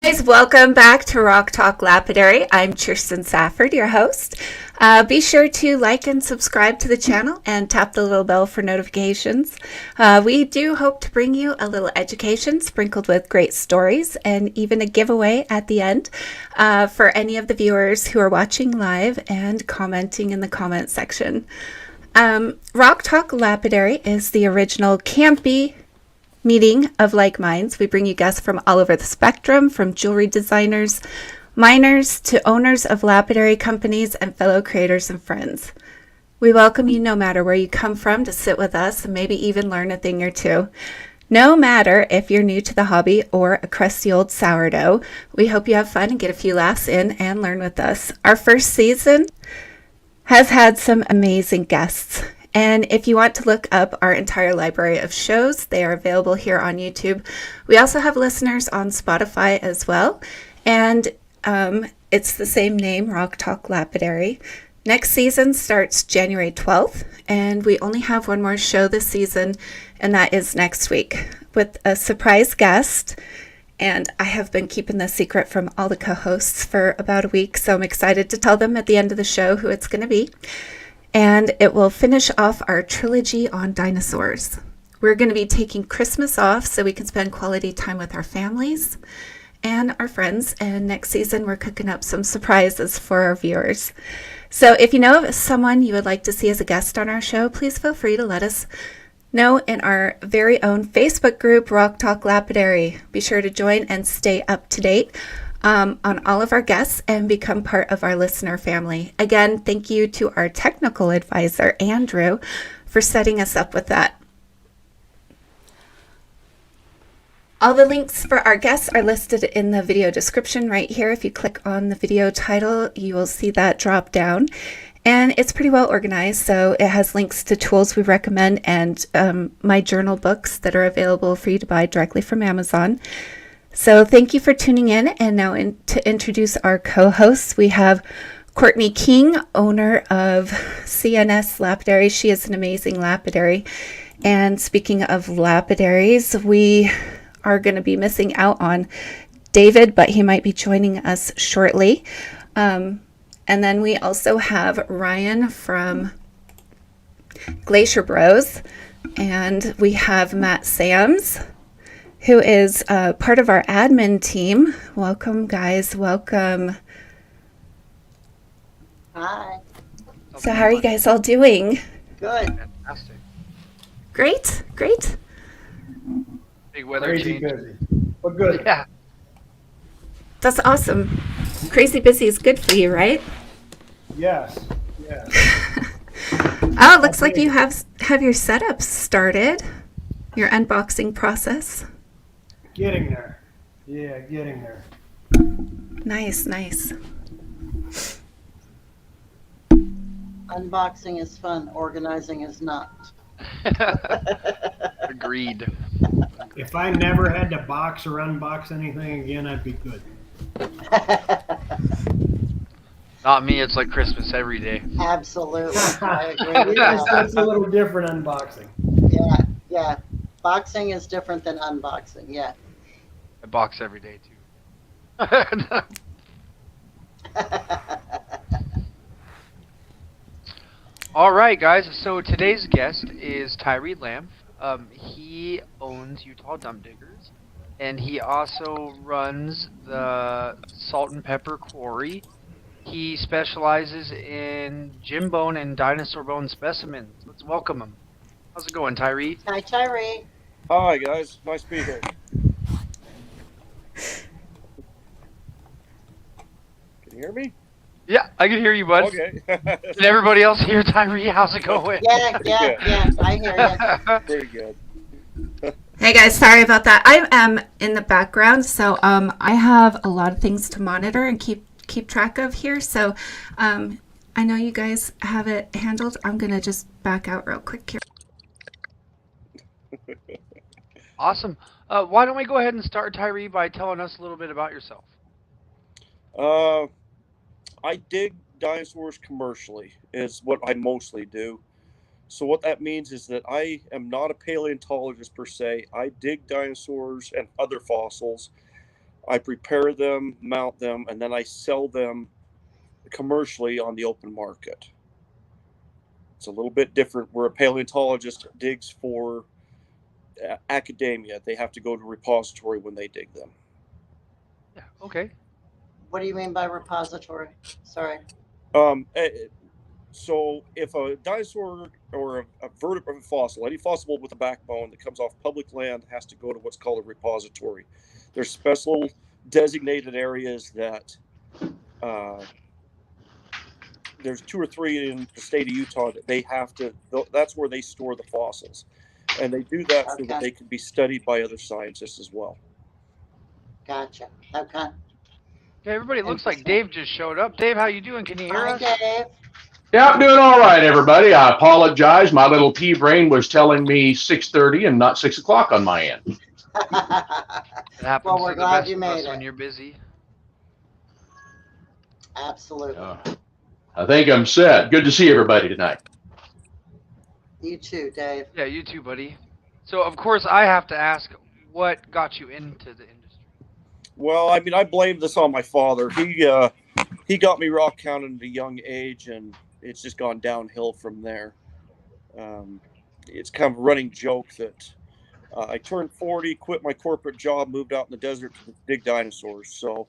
Guys, welcome back to Rock Talk Lapidary. I'm Tristan Safford, your host. Be sure to like and subscribe to the channel and tap the little bell for notifications. We do hope to bring you a little education sprinkled with great stories and even a giveaway at the end for any of the viewers who are watching live and commenting in the comment section. Rock Talk Lapidary is the original campy meeting of like minds. We bring you guests from all over the spectrum, from jewelry designers, miners, to owners of lapidary companies and fellow creators and friends. We welcome you no matter where you come from to sit with us and maybe even learn a thing or two. No matter if you're new to the hobby or a crusty old sourdough, we hope you have fun and get a few laughs in and learn with us. Our first season has had some amazing guests. And if you want to look up our entire library of shows, they are available here on YouTube. We also have listeners on Spotify as well. And it's the same name, Rock Talk Lapidary. Next season starts January 12th, and we only have one more show this season, and that is next week with a surprise guest. And I have been keeping the secret from all the co-hosts for about a week, so I'm excited to tell them at the end of the show who it's going to be. And it will finish off our trilogy on dinosaurs. We're going to be taking Christmas off so we can spend quality time with our families and our friends. And next season, we're cooking up some surprises for our viewers. So if you know of someone you would like to see as a guest on our show, please feel free to let us know in our very own Facebook group, Rock Talk Lapidary. Be sure to join and stay up to date on all of our guests and become part of our listener family. Again, thank you to our technical advisor, Andrew, for setting us up with that. All the links for our guests are listed in the video description right here. If you click on the video title, you will see that drop down. And it's pretty well organized, so it has links to tools we recommend and my journal books that are available for you to buy directly from Amazon. So thank you for tuning in. And now to introduce our co-hosts, we have Courtney King, owner of CNS Lapidary. She is an amazing lapidary. And speaking of lapidaries, we are going to be missing out on David, but he might be joining us shortly. And then we also have Ryan from Glacier Bros. And we have Matt Sams, who is part of our admin team. Welcome, guys. Welcome. Hi. So how are you guys all doing? Good. Fantastic. Great, great. Big weather Crazy change. busy, but good. Yeah. That's awesome. Crazy busy is good for you, right? Yes, yes. Oh, it looks like you have your setups started. Your unboxing process. Getting there. Yeah, getting there. Nice, nice. Unboxing is fun. Organizing is not. Agreed. If I never had to box or unbox anything again, I'd be good. Not me, it's like Christmas every day. Absolutely. I agree with Yes, that. that's a little different unboxing. Yeah, yeah. Boxing is different than unboxing. Yeah. I box every day too. Alright guys, so today's guest is Tyree Lamph. He owns Utah Dump Diggers, and he also runs the Salt and Pepper Quarry. He specializes in GEMBONE and dinosaur bone specimens. Let's welcome him. How's it going, Tyree? Hi, Tyree. Hi guys, nice to be here. Can you hear me? Yeah, I can hear you, bud. Okay. Can everybody else hear Tyree? How's it going? Yeah, yeah. I hear you. Pretty good. Hey guys, sorry about that. I am in the background, so I have a lot of things to monitor and keep track of here. So I know you guys have it handled. I'm gonna just back out real quick here. Awesome. Why don't we go ahead and start, Tyree, by telling us a little bit about yourself? I dig dinosaurs commercially, is what I mostly do. So what that means is that I am not a paleontologist per se. I dig dinosaurs and other fossils I prepare them, mount them, and then I sell them commercially on the open market. It's a little bit different. Where a paleontologist digs for academia, they have to go to a repository when they dig them. Yeah. Okay. What do you mean by repository? Sorry. So if a dinosaur or a vertebrate fossil, any fossil with a backbone that comes off public land, has to go to what's called a repository. There's special designated areas that there's 2 or 3 in the state of Utah that they have to, that's where they store the fossils. And they do that so that they can be studied by other scientists as well. Gotcha. Okay. Okay, everybody, it looks like Dave just showed up. Dave, how you doing? Can you hear us? Hi, Dave. Yeah, I'm doing all right, everybody. I apologize. My little T brain was telling me 6:30 and not 6 o'clock on my end. It happens Well, we're to the glad best you of made us it. when you're busy. Absolutely. I think I'm set. Good to see everybody tonight. You too, Dave. Yeah, you too, buddy. So, of course, I have to ask, what got you into the industry? Well, I mean, I blame this on my father. He got me rock counting at a young age, and it's just gone downhill from there. It's kind of a running joke that I turned 40, quit my corporate job, moved out in the desert to dig dinosaurs. So,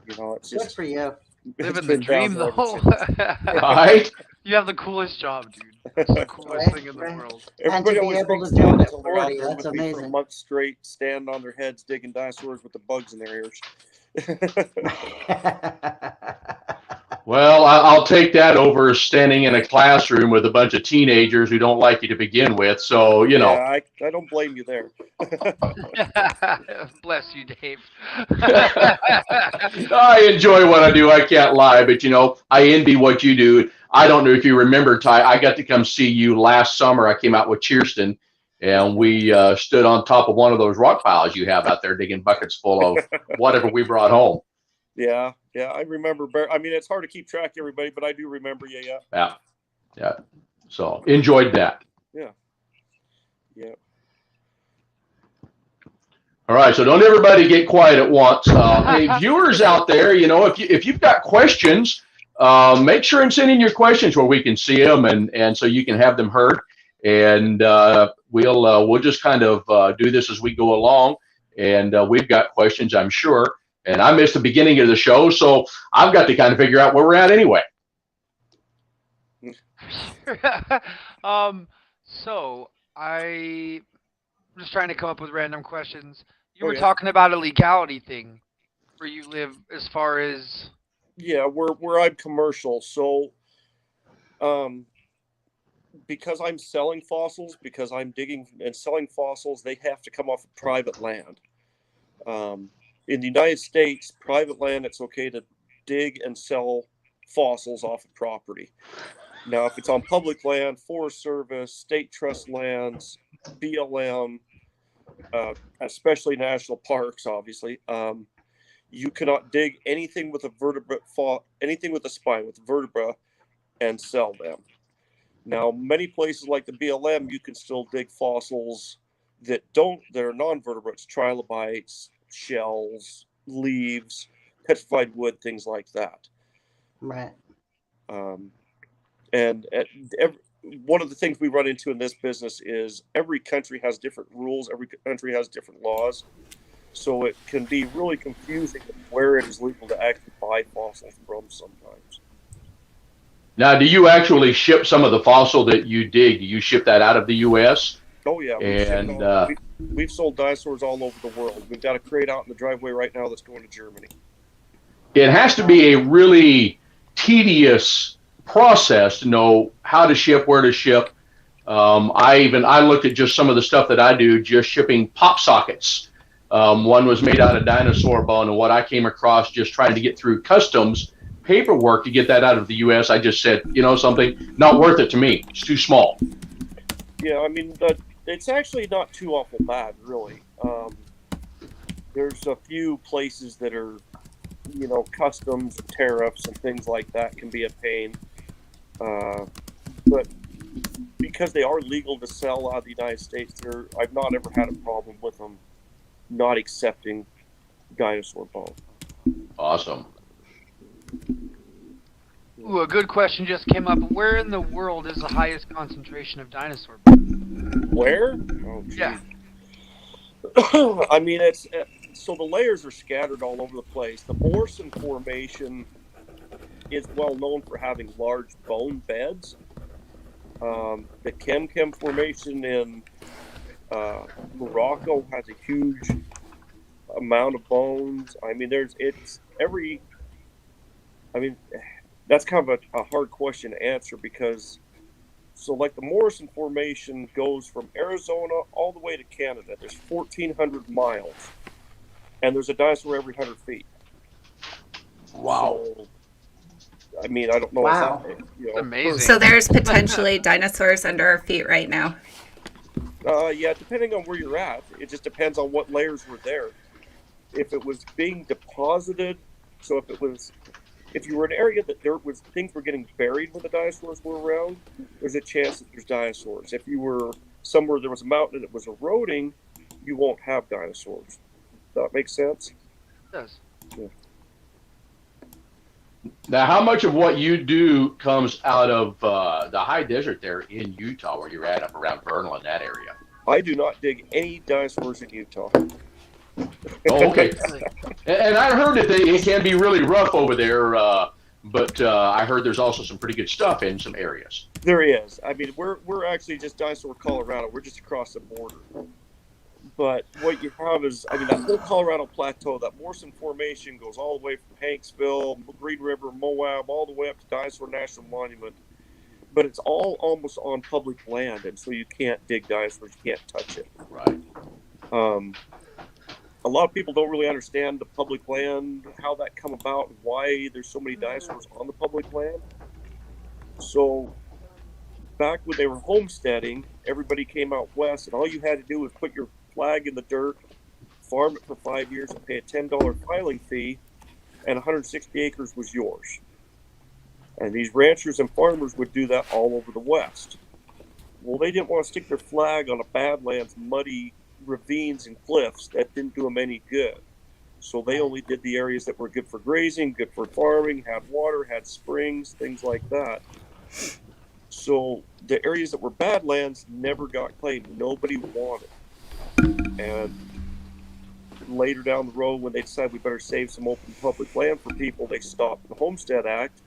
you know, it's Good just for you. Living the dream, though. Right? You have the coolest job, dude. It's the coolest thing in the world. Everybody be always able thinks to do it that at until they're out 40, there that's with me for a amazing. month straight, stand on their heads digging dinosaurs with the bugs in their ears. Well, I'll take that over standing in a classroom with a bunch of teenagers who don't like you to begin with. So, you know. Yeah, I don't blame you there. Bless you, Dave. I enjoy what I do. I can't lie, but you know, I envy what you do. I don't know if you remember, Ty, I got to come see you last summer. I came out with Kirsten, and we stood on top of one of those rock piles you have out there digging buckets full of whatever we brought home. Yeah, I remember. I mean, it's hard to keep track of everybody, but I do remember you. Yeah. So enjoyed that. Yeah. All right, so don't everybody get quiet at once. Hey, viewers out there, you know, if you've got questions, make sure and send in your questions where we can see them, and so you can have them heard. And we'll just kind of do this as we go along. And we've got questions, I'm sure. And I missed the beginning of the show, so I've got to kind of figure out where we're at anyway. So I'm just trying to come up with random questions. You were Okay. talking about a legality thing where you live, as far as. Yeah, where I'm commercial, so because I'm selling fossils, because I'm digging and selling fossils, they have to come off of private land. In the United States, private land, it's okay to dig and sell fossils off of property. Now, if it's on public land, Forest Service, state trust lands, BLM, especially national parks, obviously, you cannot dig anything with a vertebrate, anything with a spine, with a vertebra, and sell them. Now, many places like the BLM, you can still dig fossils that are non-vertebrates, trilobites, shells, leaves, petrified wood, things like that. Right. And one of the things we run into in this business is every country has different rules, every country has different laws. So it can be really confusing where it is legal to actually buy fossils from sometimes. Now, do you actually ship some of the fossil that you dig? Do you ship that out of the U.S.? Oh, yeah. We've sold dinosaurs all over the world. We've got a crate out in the driveway right now that's going to Germany. It has to be a really tedious process to know how to ship, where to ship. I looked at just some of the stuff that I do, just shipping pop sockets. One was made out of dinosaur bone, and what I came across just trying to get through customs paperwork to get that out of the U.S., I just said, you know something, not worth it to me. It's too small. Yeah, I mean, it's actually not too awful bad, really. There's a few places that are, customs and tariffs and things like that can be a pain. But because they are legal to sell out of the United States, I've not ever had a problem with them not accepting dinosaur bone. Awesome. Ooh, a good question just came up. Where in the world is the highest concentration of dinosaur bones? Where? Oh, geez. Yeah. I mean, it's so the layers are scattered all over the place. The Morrison Formation is well known for having large bone beds. The Kem Formation in Morocco has a huge amount of bones. I mean, that's kind of a hard question to answer because, so like the Morrison Formation goes from Arizona all the way to Canada. There's 1,400 miles, and there's a dinosaur every 100 feet. Wow. So, I mean, I don't know. Wow. It's amazing. So there's potentially dinosaurs under our feet right now. Yeah, depending on where you're at, it just depends on what layers were there. If it was being deposited, so if you were in an area that things were getting buried when the dinosaurs were around, there's a chance that there's dinosaurs. If you were somewhere there was a mountain and it was eroding, you won't have dinosaurs. Does that make sense? It does. Yeah. Now, how much of what you do comes out of the high desert there in Utah, where you're at, up around Vernal in that area? I do not dig any dinosaurs in Utah. Oh, okay. And I heard that it can be really rough over there, but I heard there's also some pretty good stuff in some areas. There is. I mean, we're actually just Dinosaur Colorado. We're just across the border. But what you have is, I mean, that whole Colorado Plateau, that Morrison Formation goes all the way from Hanksville, Green River, Moab, all the way up to Dinosaur National Monument. But it's all almost on public land, and so you can't dig dinosaurs, you can't touch it. Right. A lot of people don't really understand the public land, how that come about, and why there's so many dinosaurs on the public land. So back when they were homesteading, everybody came out west, and all you had to do was put your flag in the dirt, farm it for 5 years, and pay a $10 filing fee, and 160 acres was yours. And these ranchers and farmers would do that all over the West. Well, they didn't want to stick their flag on a badlands, muddy ravines and cliffs that didn't do them any good. So they only did the areas that were good for grazing, good for farming, had water, had springs, things like that. So the areas that were badlands never got claimed. Nobody wanted. And later down the road, when they decided we better save some open public land for people, they stopped the Homestead Act.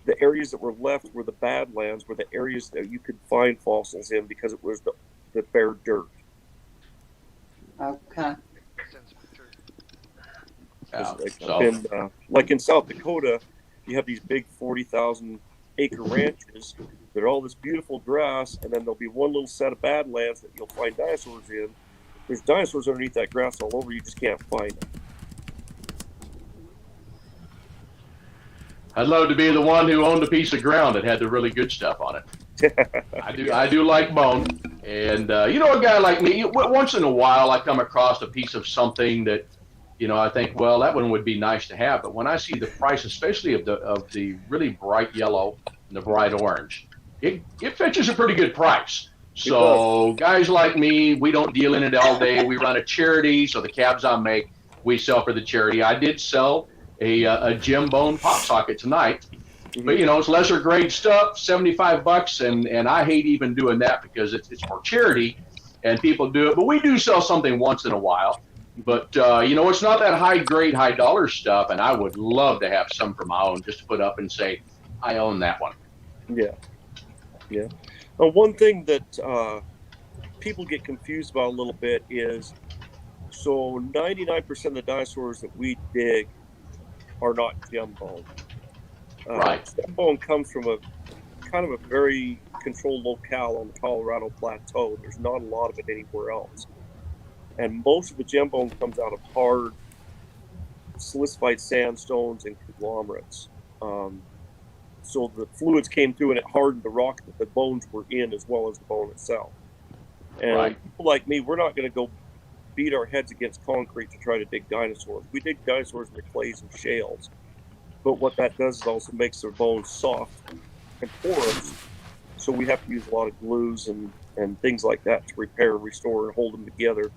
The areas that were left were the badlands, were the areas that you could find fossils in because it was the bare dirt. Okay. Yeah, Like in South Dakota, you have these big 40,000 acre ranches that are all this beautiful grass, and then there'll be one little set of badlands that you'll find dinosaurs in. There's dinosaurs underneath that grass all over, you just can't find them. I'd love to be the one who owned a piece of ground that had the really good stuff on it. I do like bone. And, you know, a guy like me, once in a while I come across a piece of something that, you know, I think, well, that one would be nice to have. But when I see the price, especially of the really bright yellow and the bright orange, it fetches a pretty good price. So guys like me, we don't deal in it all day. We run a charity, so the cabs I make, we sell for the charity. I did sell a GEMBONE pop socket tonight, but you know, it's lesser grade stuff, $75, and I hate even doing that because it's for charity and people do it, but we do sell something once in a while. But you know, it's not that high grade, high dollar stuff, and I would love to have some for my own, just to put up and say I own that one. Yeah. One thing that people get confused about a little bit is, so 99% of the dinosaurs that we dig are not GEMBONE. Right. GEMBONE comes from a kind of a very controlled locale on the Colorado Plateau. There's not a lot of it anywhere else. And most of the GEMBONE comes out of hard silicified sandstones and conglomerates. So the fluids came through and it hardened the rock that the bones were in as well as the bone itself. And people like me, we're not going to go beat our heads against concrete to try to dig dinosaurs. We dig dinosaurs in the clays and shales. But what that does is also makes their bones soft and porous. So we have to use a lot of glues and things like that to repair, restore, and hold them together,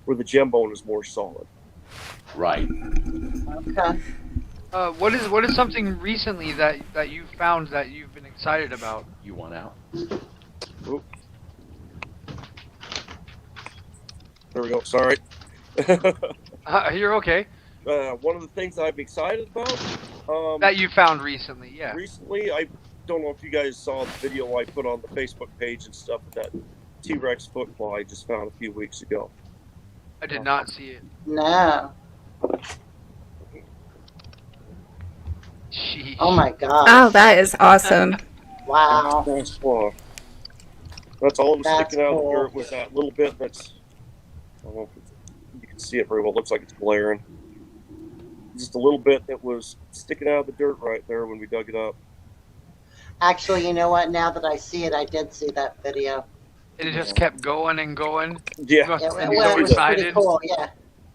where the GEMBONE is more solid. Right. Okay. What is something recently that you found that you've been excited about? You want out? Oop. There we go. Sorry. You're okay. One of the things I'm excited about. That you found recently, yeah. Recently, I don't know if you guys saw the video I put on the Facebook page and stuff of that T-Rex football I just found a few weeks ago. I did not see it. No. Sheesh. Oh my god. Oh, that is awesome. Wow. Nice claw. That's all that was That's sticking out of the cool. dirt was that little bit that's. I don't know if you can see it very well. It looks like it's glaring. Just a little bit that was sticking out of the dirt right there when we dug it up. Actually, you know what? Now that I see it, I did see that video. It just kept going and going. Yeah. You must It, have it been so was pretty excited. cool. Yeah.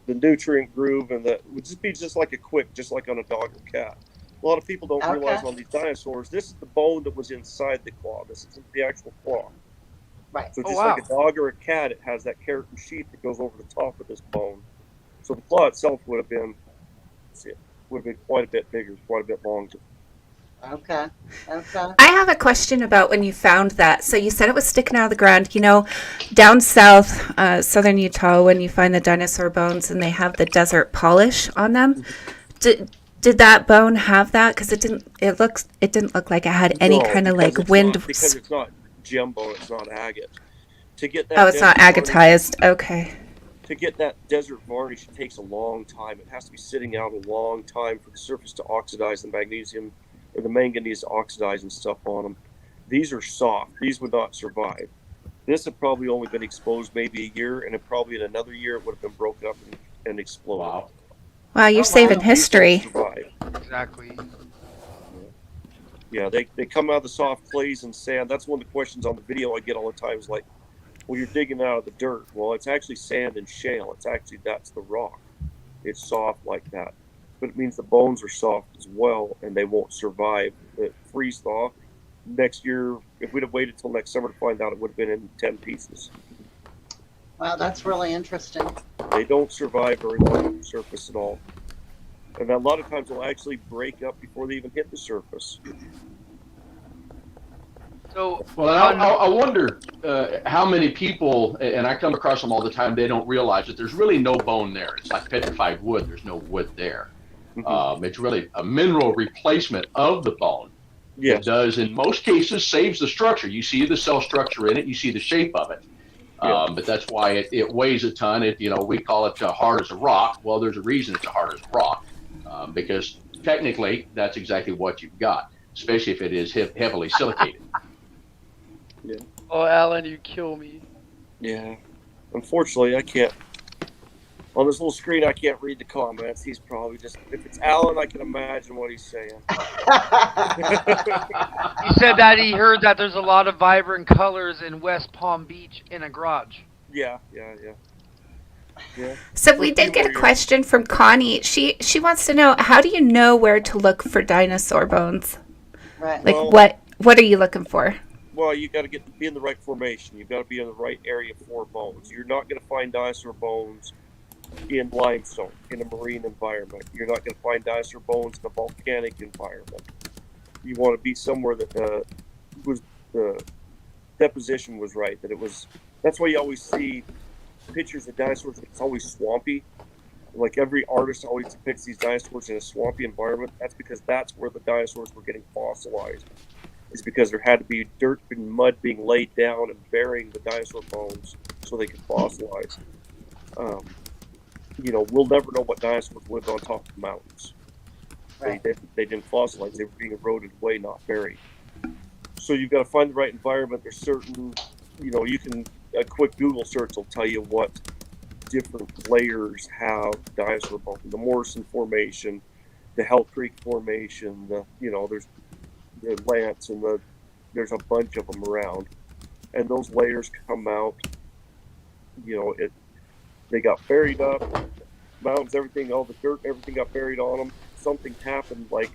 The nutrient groove and that would just be just like a quick, just like on a dog or cat. A lot of people don't Okay. realize on these dinosaurs, this is the bone that was inside the claw. This isn't the actual claw. Right. So Oh, just wow. like a dog or a cat, it has that keratin sheath that goes over the top of this bone. So the claw itself would have been quite a bit bigger, quite a bit longer. Okay. Okay. I have a question about when you found that. So you said it was sticking out of the ground. You know, down south, southern Utah, when you find the dinosaur bones and they have the desert polish on them, did that bone have that? Because it didn't look like it had any No, kind of because like it's wind. not- because it's not GEMBONE, it's not agate. To get that Oh, it's not desert varnish- agatized. Okay. To get that desert varnish, it takes a long time. It has to be sitting out a long time for the surface to oxidize the magnesium or the manganese to oxidize and stuff on them. These are soft. These would not survive. This had probably only been exposed maybe a year, and it probably in another year it would have been broken up and exploded. Wow. Wow, you're Oh, wow. saving These don't history. survive. Exactly. Yeah, they come out of the soft clays and sand. That's one of the questions on the video I get all the time is like, well, you're digging out of the dirt. Well, it's actually sand and shale. That's the rock. It's soft like that. But it means the bones are soft as well, and they won't survive the freeze thaw. Next year, if we'd have waited till next summer to find out, it would have been in 10 pieces. Wow, that's really interesting. They don't survive very long on the surface at all. And a lot of times they'll actually break up before they even hit the surface. So, Well, I wonder how many people, and I come across them all the time, they don't realize that there's really no bone there. It's like petrified wood. There's no wood there. It's really a mineral replacement of the bone. Yes. It does, in most cases, saves the structure. You see the cell structure in it. You see the shape of it. Yeah. But that's why it weighs a ton. We call it hard as a rock. Well, there's a reason it's hard as a rock, because technically that's exactly what you've got, especially if it is heavily silicated. oh, Alan, you kill me. Yeah. Unfortunately, I can't. On this little screen, I can't read the comments. He's probably just. If it's Alan, I can imagine what he's saying. He said that he heard that there's a lot of vibrant colors in West Palm Beach in a garage. Yeah. So we did get a question from Connie. She wants to know, how do you know where to look for dinosaur bones? Right. Like Well- what are you looking for? Well, you got to be in the right formation. You've got to be in the right area for bones. You're not going to find dinosaur bones in limestone, in a marine environment. You're not going to find dinosaur bones in a volcanic environment. You want to be somewhere that the deposition was right. That's why you always see pictures of dinosaurs. It's always swampy. Like every artist always depicts these dinosaurs in a swampy environment. That's because that's where the dinosaurs were getting fossilized. Is because there had to be dirt and mud being laid down and burying the dinosaur bones so they could fossilize. We'll never know what dinosaurs lived on top of the mountains. Right. They didn't fossilize. They were being eroded away, not buried. So you've got to find the right environment. There's certain, a quick Google search will tell you what different layers have dinosaur bones. The Morrison Formation, the Hell Creek Formation, there's the Lance, and there's a bunch of them around. And those layers come out, they got buried up, mountains, everything, all the dirt, everything got buried on them. Something happened, like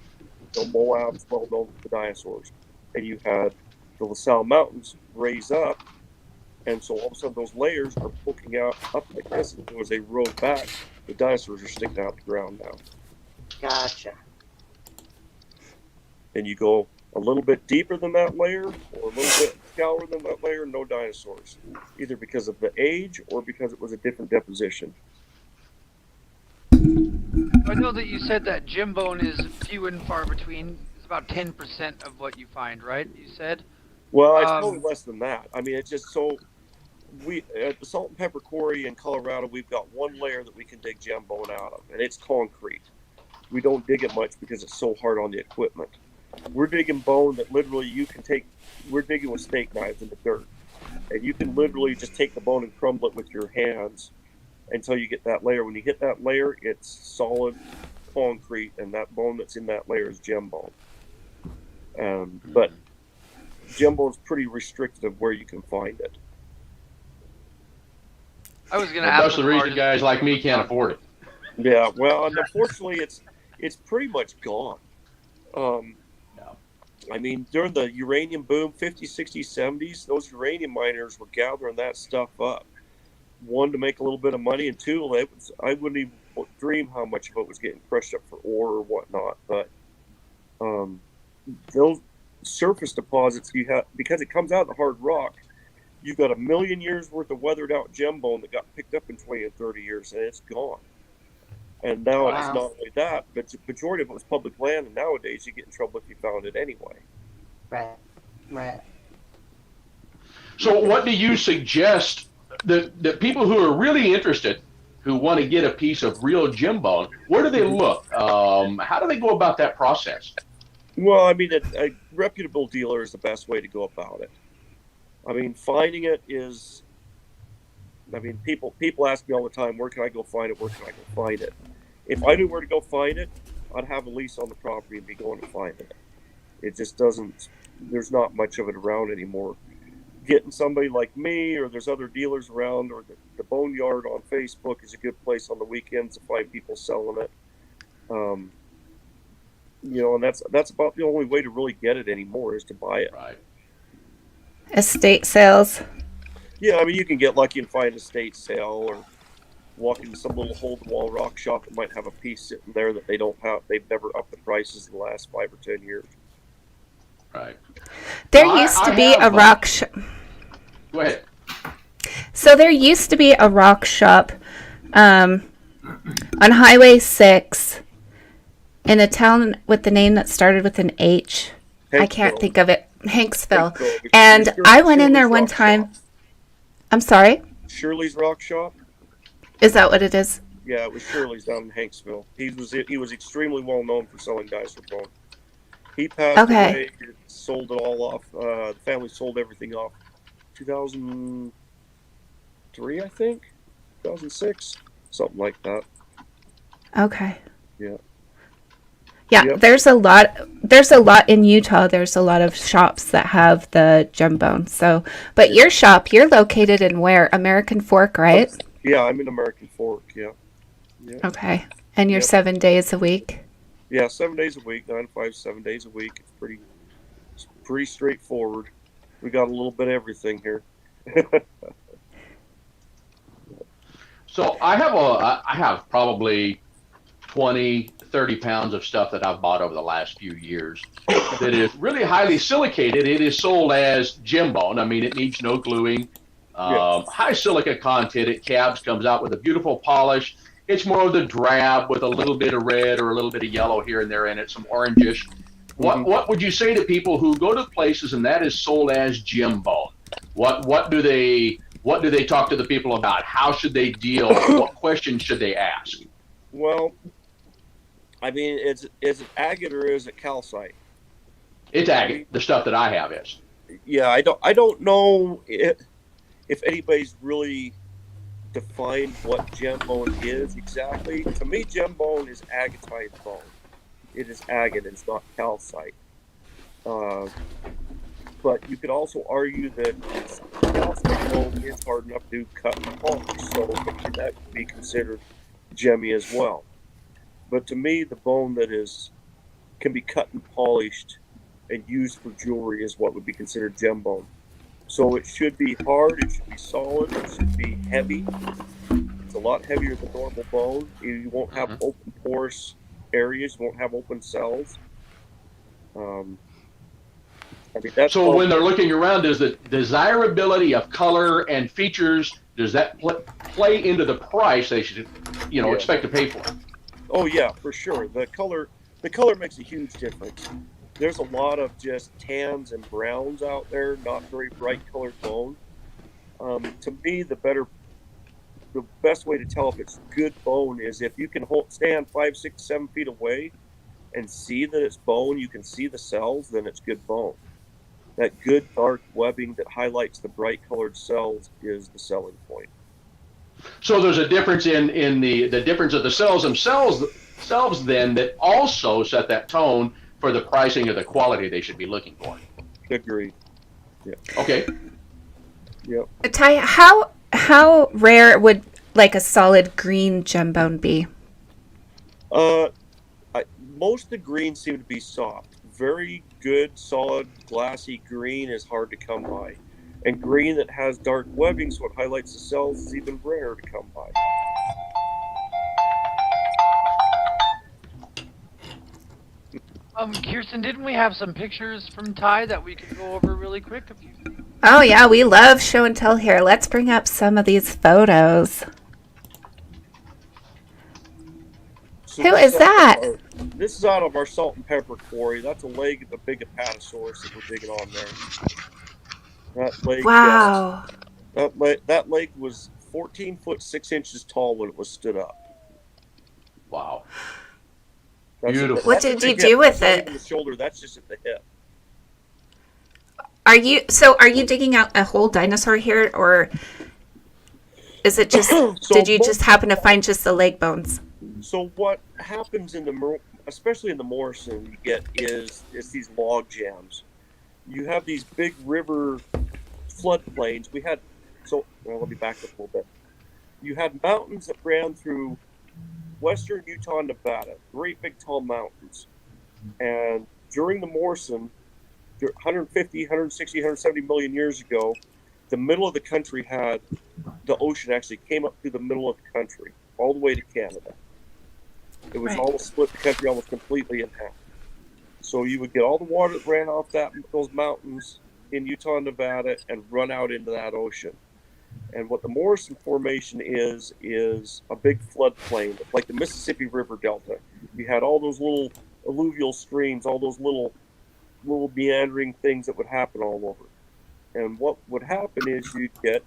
Moab's well known for the dinosaurs. And you had the La Salle Mountains raise up, And so all of a sudden those layers are poking out up like this, and as they roll back, the dinosaurs are sticking out the ground now. Gotcha. And you go a little bit deeper than that layer, or a little bit shallower than that layer, no dinosaurs. Either because of the age or because it was a different deposition. I know that you said that GEMBONE is few and far between. It's about 10% of what you find, right? You said? Well, it's probably less than that. I mean, it's just so... We at the Salt and Pepper Quarry in Colorado, we've got one layer that we can dig GEMBONE out of, and it's concrete. We don't dig it much because it's so hard on the equipment. We're digging bone that literally you can take. We're digging with steak knives in the dirt, and you can literally just take the bone and crumble it with your hands until you get that layer. When you hit that layer, it's solid concrete, and that bone that's in that layer is GEMBONE. But GEMBONE's pretty restricted of where you can find it. I was going to ask. That's the reason guys like me can't afford it. Yeah, well, and unfortunately, it's pretty much gone. I mean, during the uranium boom, 50s, 60s, 70s, those uranium miners were gathering that stuff up. One, to make a little bit of money, and two, I wouldn't even dream how much of it was getting crushed up for ore or whatnot. But those surface deposits you have, because it comes out of the hard rock, you've got 1 million years worth of weathered out GEMBONE that got picked up in 20 and 30 years, and it's gone. And now it's not only that, but the majority of it was public land, and nowadays you get in trouble if you found it anyway. Right. So what do you suggest that people who are really interested, who want to get a piece of real GEMBONE, where do they look? How do they go about that process? Well, I mean, a reputable dealer is the best way to go about it. I mean, finding it is... I mean, people ask me all the time, where can I go find it? Where can I go find it? If I knew where to go find it, I'd have a lease on the property and be going to find it. It just doesn't, there's not much of it around anymore. Getting somebody like me, or there's other dealers around, or the Boneyard on Facebook is a good place on the weekends to find people selling it. You know, and that's about the only way to really get it anymore, is to buy it. Right. Estate sales. Yeah, I mean, you can get lucky and find a estate sale, or walk into some little hole-in-the-wall rock shop that might have a piece sitting there that they don't have. They've never upped the prices in the last 5 or 10 years. Right. There used to be a rock shop. Go ahead. So there used to be a rock shop on Highway 6 in a town with the name that started with an H. I can't think of it. Hanksville. And I went in there one time. I'm sorry? Shirley's Rock Shop? Is that what it is? Yeah, it was Shirley's down in Hanksville. He was extremely well known for selling dinosaur bone. He passed away, sold it all off. The family sold everything off 2003, I think? 2006? Something like that. Okay. Yeah. Yeah, Yep. there's a lot in Utah. There's a lot of shops that have the GEMBONE. So, but your shop, you're located in where? American Fork, right? Yeah, I'm in American Fork, yeah. Okay. And you're 7 days a week? Yeah, 7 days a week, 9 to 5, 7 days a week. It's pretty straightforward. We got a little bit of everything here. So I have probably 20, 30 pounds of stuff that I've bought over the last few years that is really highly silicated. It is sold as GEMBONE. I mean, it needs no gluing. High silica content. It comes out with a beautiful polish. It's more of the drab with a little bit of red or a little bit of yellow here and there in it, some orangish. What would you say to people who go to places and that is sold as GEMBONE? What do they talk to the people about? How should they deal? What questions should they ask? Well, I mean, is it agate or is it calcite? It's agate. The stuff that I have is. Yeah, I don't know if anybody's really defined what GEMBONE is exactly. To me, GEMBONE is agatite bone. It is agate. It's not calcite. But you could also argue that calcite bone is hard enough to cut and polish, so that could be considered gemmy as well. But to me, the bone that can be cut and polished and used for jewelry is what would be considered GEMBONE. So it should be hard, it should be solid, it should be heavy. It's a lot heavier than normal bone. You won't have open porous areas, you won't have open cells. I mean, that's So when they're looking around, does the desirability of color and features, does that play into the price they should, expect to pay for? Oh yeah, for sure. The color makes a huge difference. There's a lot of just tans and browns out there, not very bright colored bone. To me, the best way to tell if it's good bone is if you can stand 5, 6, 7 feet away and see that it's bone, you can see the cells, then it's good bone. That good dark webbing that highlights the bright colored cells is the selling point. So there's a difference in the difference of the cells themselves then that also set that tone for the pricing of the quality they should be looking for. Agreed. Yeah. Okay. Yep. Ty, how rare would like a solid green gembone be? Most of the greens seem to be soft. Very good, solid, glassy green is hard to come by. And green that has dark webbing, so it highlights the cells, is even rarer to come by. Kirsten, didn't we have some pictures from Ty that we could go over really quick? Oh yeah, we love show and tell here. Let's bring up some of these photos. So Who is that? This is out of our salt and pepper quarry. That's a leg of the big Apatosaurus that we're digging on there. That leg, Wow. that leg was 14 foot 6 inches tall when it was stood up. Wow. Beautiful. What did you do with it? The shoulder. That's just at the hip. Are you digging out a whole dinosaur here, or is it just did you just happen to find just the leg bones? So what happens especially in the Morrison, you get is these log jams. You have these big river floodplains. Let me back up a little bit. You had mountains that ran through western Utah and Nevada, great big tall mountains. And during the Morrison, 150, 160, 170 million years ago, the middle of the country the ocean actually came up through the middle of the country, all the way to Canada. It was almost split the country almost completely in half. So you would get all the water that ran off those mountains in Utah and Nevada and run out into that ocean. And what the Morrison Formation is a big floodplain, like the Mississippi River Delta. You had all those little alluvial streams, all those little meandering things that would happen all over. And what would happen is you'd get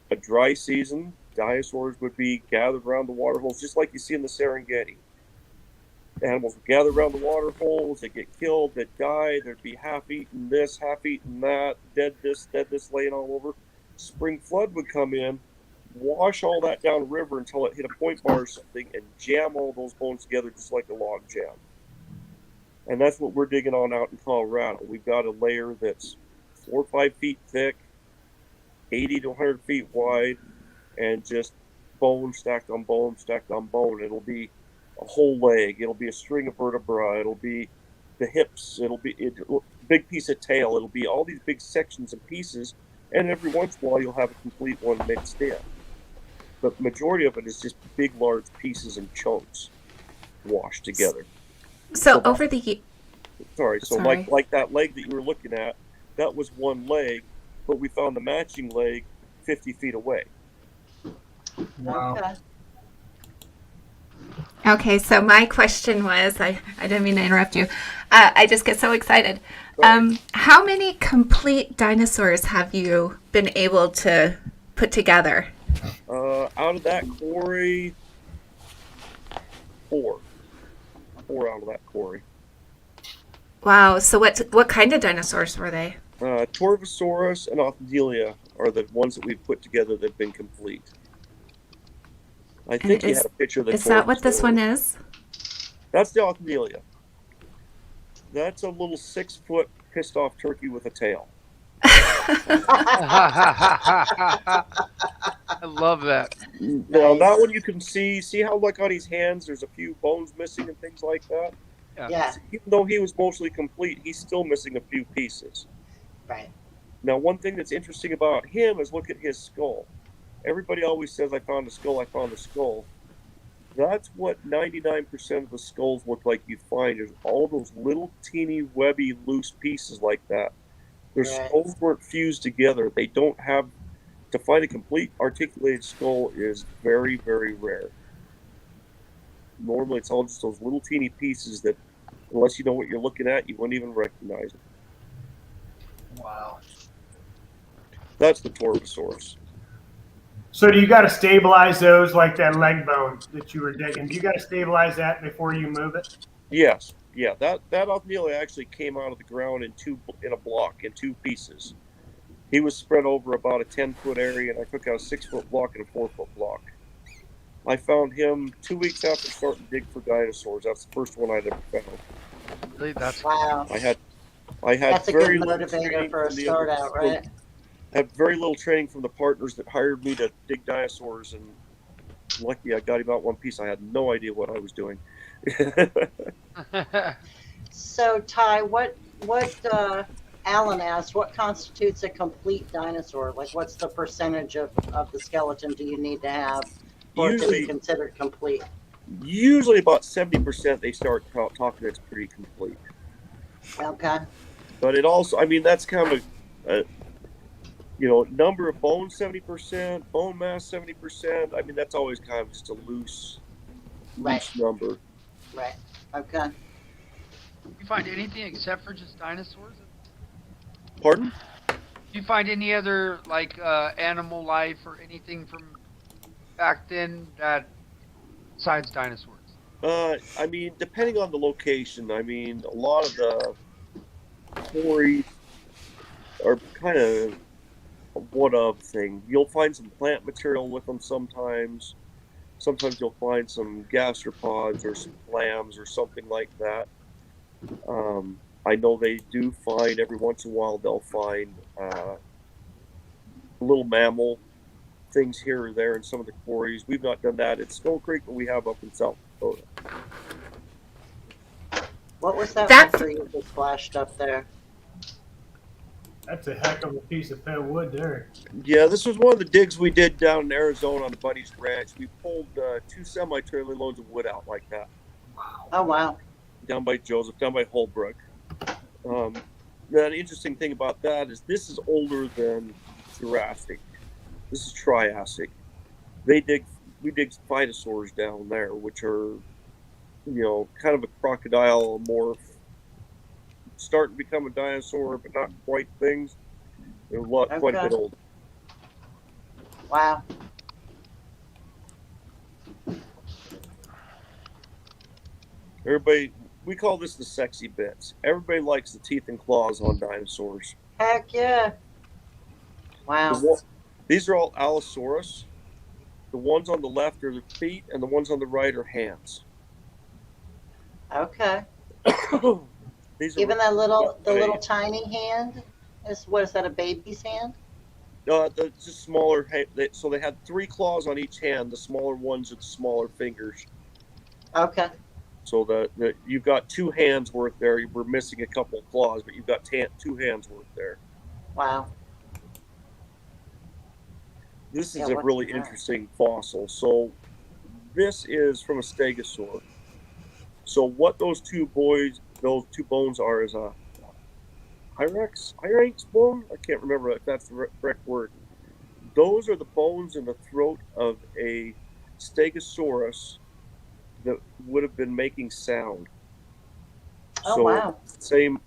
a dry season. Dinosaurs would be gathered around the water holes, just like you see in the Serengeti. Animals would gather around the water holes, they'd get killed, they'd die, there'd be half-eaten this, half-eaten that, dead this laying all over. Spring flood would come in, wash all that down the river until it hit a point bar or something, and jam all those bones together just like a log jam. And that's what we're digging on out in Colorado. We've got a layer that's 4 or 5 feet thick, 80 to 100 feet wide, and just bone stacked on bone stacked on bone. It'll be a whole leg. It'll be a string of vertebra. It'll be the hips. It'll be a big piece of tail. It'll be all these big sections and pieces. And every once in a while, you'll have a complete one mixed in. But the majority of it is just big, large pieces and chunks washed together. So over the... Sorry. Like that leg that you were looking at, that was one leg, but we found the matching leg 50 feet away. Wow. Okay, so my question was, I didn't mean to interrupt you. I just get so excited. How many complete dinosaurs have you been able to put together? Out of that quarry, 4. 4 out of that quarry. Wow. So what kind of dinosaurs were they? Torvosaurus and Ophelia are the ones that we've put together that have been complete. I think you had a picture of the Is that what this one is? That's the Ophelia. That's a little 6-foot pissed off turkey with a tail. I love that. Now that one you can see how like on his hands there's a few bones missing and things like that. Yeah. Even though he was mostly complete, he's still missing a few pieces. Right. Now, one thing that's interesting about him is look at his skull. Everybody always says, I found a skull, I found a skull. That's what 99% of the skulls look like you find, is all those little teeny webby loose pieces like that. Their Right. skulls weren't fused together. They don't have, to find a complete articulated skull is very, very rare. Normally it's all just those little teeny pieces that, unless you know what you're looking at, you wouldn't even recognize it. Wow. That's the Torvosaurus. So do you got to stabilize those like that leg bone that you were digging? Do you got to stabilize that before you move it? Yes, yeah, that Neil actually came out of the ground in a block in two pieces. He was spread over about a 10-foot area, and I took out a 6-foot block and a 4-foot block. I found him 2 weeks after starting to dig for dinosaurs. That's the first one I'd ever found. Really, that's Wow. I had That's a good very little motivator training for a from the start other- out, right? I had very little training from the partners that hired me to dig dinosaurs, and lucky I got him out one piece. I had no idea what I was doing. So, Ty, what Alan asked, what constitutes a complete dinosaur? Like, what's the percentage of the skeleton do you need to have for it to be Usually, considered complete? usually about 70% they start talking it's pretty complete. Okay. But it also, I mean, that's kind of a number of bones 70%, bone mass 70%. I mean, that's always kind of just a loose Right. number. Right. Okay. you find anything except for just dinosaurs? Pardon? Do you find any other like animal life or anything from back then that besides dinosaurs? I mean, depending on the location, I mean, a lot of the quarries are kind of a what-of thing. You'll find some plant material with them sometimes. Sometimes you'll find some gastropods or some clams or something like that. I know they do find, every once in a while, they'll find little mammal things here or there in some of the quarries. We've not done that at Snow Creek, but we have up in South Dakota. What was that That's- picture you just flashed up there? That's a heck of a piece of pale wood there. Yeah, this was one of the digs we did down in Arizona on Buddy's Ranch. We pulled 2 semi-trailer loads of wood out like that. Oh, wow. Down by Joseph, down by Holbrook. The interesting thing about that is this is older than Jurassic. This is Triassic. We dig phytosaurs down there, which are, kind of a crocodile morph, starting to become a dinosaur, but not quite things. They're quite a bit old. Wow. Everybody, we call this the sexy bits. Everybody likes the teeth and claws on dinosaurs. Heck yeah. Wow. These are all Allosaurus. The ones on the left are the feet, and the ones on the right are hands. Okay. These are Even the little tiny hand what is that, a baby's hand? just smaller. So they had 3 claws on each hand. The smaller ones are the smaller fingers. Okay. So you've got 2 hands worth there. We're missing a couple of claws, but you've got 2 hands worth there. Wow. This is Yeah, a really what's that? interesting fossil. So this is from a stegosaur. So what those two bones are is a hyrax bone? I can't remember if that's the correct word. Those are the bones in the throat of a stegosaurus that would have been making sound. Oh, wow.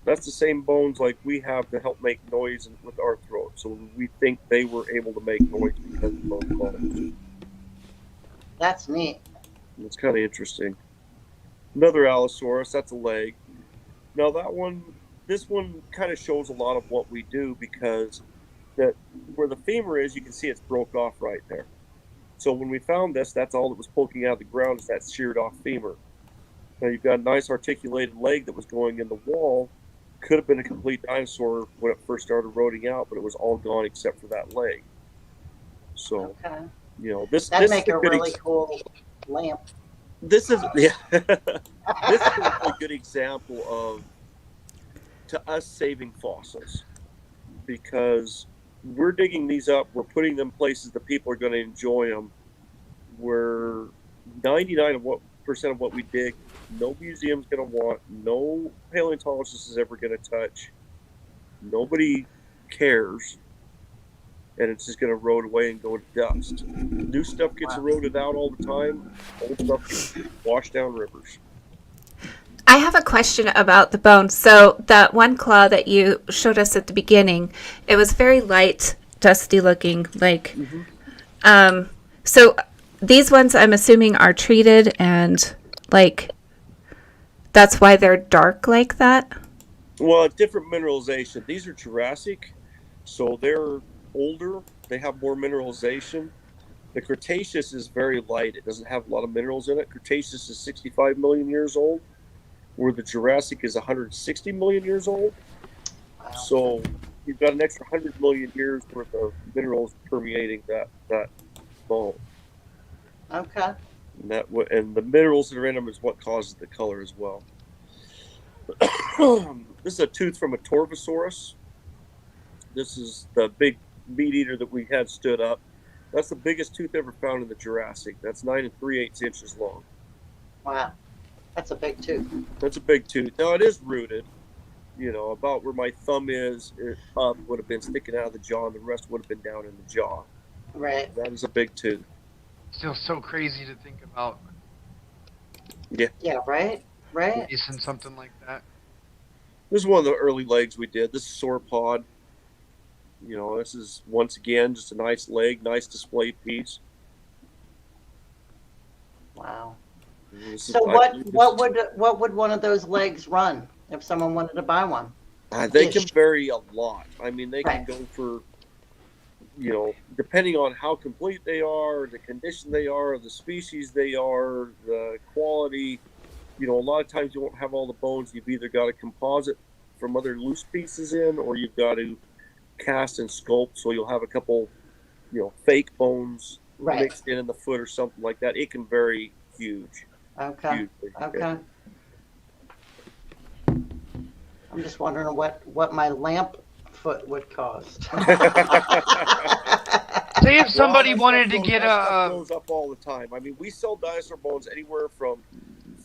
That's the same bones like we have to help make noise with our throat. So we think they were able to make noise because of those bones. That's neat. It's kind of interesting. Another Allosaurus, that's a leg. Now this one kind of shows a lot of what we do, because where the femur is, you can see it's broke off right there. So when we found this, that's all that was poking out of the ground, is that sheared off femur. Now you've got a nice articulated leg that was going in the wall. Could have been a complete dinosaur when it first started rotting out, but it was all gone except for that leg. So, Okay. this That'd make is a really cool lamp. This is this is a really good example of, to us, saving fossils, because we're digging these up. We're putting them places that people are going to enjoy them. We're 99% of what we dig, no museum's going to want, no paleontologist is ever going to touch. Nobody cares. And it's just going to erode away and go to dust. New stuff gets eroded out all the time. Old stuff gets washed down rivers. I have a question about the bones. So that one claw that you showed us at the beginning, it was very light, dusty looking. Like, so these ones I'm assuming are treated, and like that's why they're dark like that. Well, different mineralization. These are Jurassic, so they're older. They have more mineralization. The Cretaceous is very light. It doesn't have a lot of minerals in it. Cretaceous is 65 million years old, where the Jurassic is 160 million years old. Wow. So you've got an extra 100 million years worth of minerals permeating that bone. Okay. And the minerals that are in them is what causes the color as well. This is a tooth from a Torvosaurus. This is the big meat eater that we had stood up. That's the biggest tooth ever found in the Jurassic. That's 9 3/8 inches long. Wow. That's a big tooth. That's a big tooth. Now it is rooted. You know, about where my thumb is, up would have been sticking out of the jaw, and the rest would have been down in the jaw. Right. That is a big tooth. Still so crazy to think about Yeah, right? Right? facing something like that. This is one of the early legs we did. This is sauropod. You know, this is once again just a nice leg, nice display piece. Wow. This is- So what would one of those legs run if someone wanted to buy one? They can vary a lot. I mean, they can Right. go for, you know, depending on how complete they are, the condition they are, the species they are, the quality. You know, a lot of times you won't have all the bones. You've either got a composite from other loose pieces in, or you've got to cast and sculpt. So you'll have a couple, you know, fake bones Right. mixed in the foot or something like that. It can vary huge. Okay. Hugely. Okay. I'm just wondering what my lamp foot would cost. Say if somebody Well, that wanted to stuff get that stuff a goes up all the time. I mean, we sell dinosaur bones anywhere from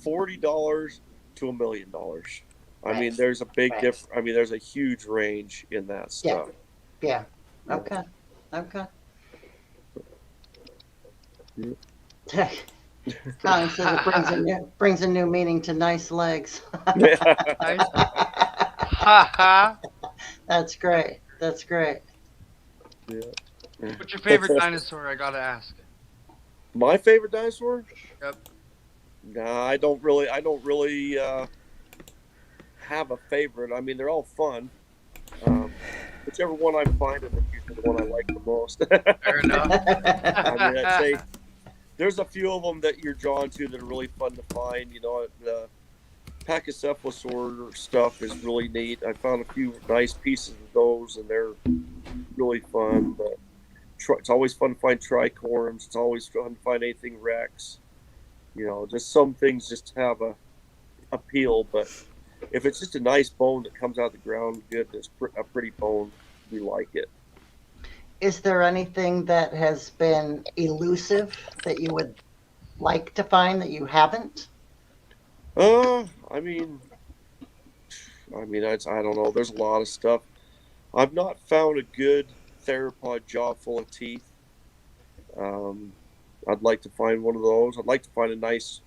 $40 to $1 million. I Right. mean, there's a big Right. difference. I mean, there's a huge range in that stuff. Yeah. Okay. Okay. Colin says it brings a new meaning to nice legs. haha. That's great. That's great. Yeah. What's your favorite dinosaur? I gotta ask. My favorite dinosaur? Yep. Nah, I don't really have a favorite. I mean, they're all fun. Whichever one I'm finding is usually the one I like the most. Fair enough. I mean, I'd say there's a few of them that you're drawn to that are really fun to find. You know, the Pachycephalosaur stuff is really neat. I found a few nice pieces of those, and they're really fun. But it's always fun to find tricorns. It's always fun to find anything Rex. You know, just some things just have a appeal. But if it's just a nice bone that comes out of the ground, good, it's a pretty bone, we like it. Is there anything that has been elusive that you would like to find that you haven't? I mean, I don't know. There's a lot of stuff. I've not found a good theropod jaw full of teeth. I'd like to find one of those. I'd like to find a nice,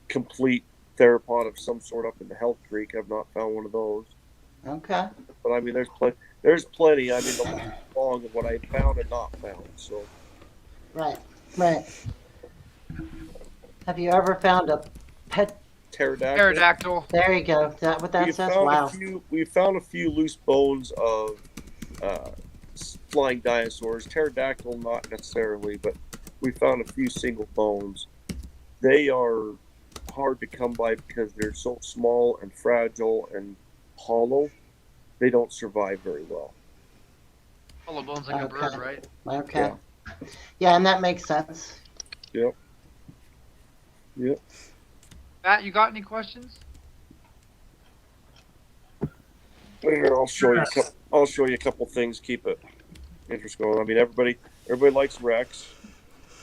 complete theropod of some sort up in the Health Creek. I've not found one of those. Okay. But I mean, there's plenty. There's plenty. I mean, the list is long of what I found and not found. So. Right. Right. Have you ever found a pet? Pterodactyl. Pterodactyl. There you go. Is that what that says? Wow. We found a few loose bones of flying dinosaurs. Pterodactyl, not necessarily, but we found a few single bones. They are hard to come by because they're so small and fragile and hollow. They don't survive very well. Hollow bones like a bird, right? Okay. Yeah, and that makes sense. Yep. Matt, you got any questions? Here, I'll show you. I'll show you a couple things. Keep it interesting. I mean, everybody likes Rex.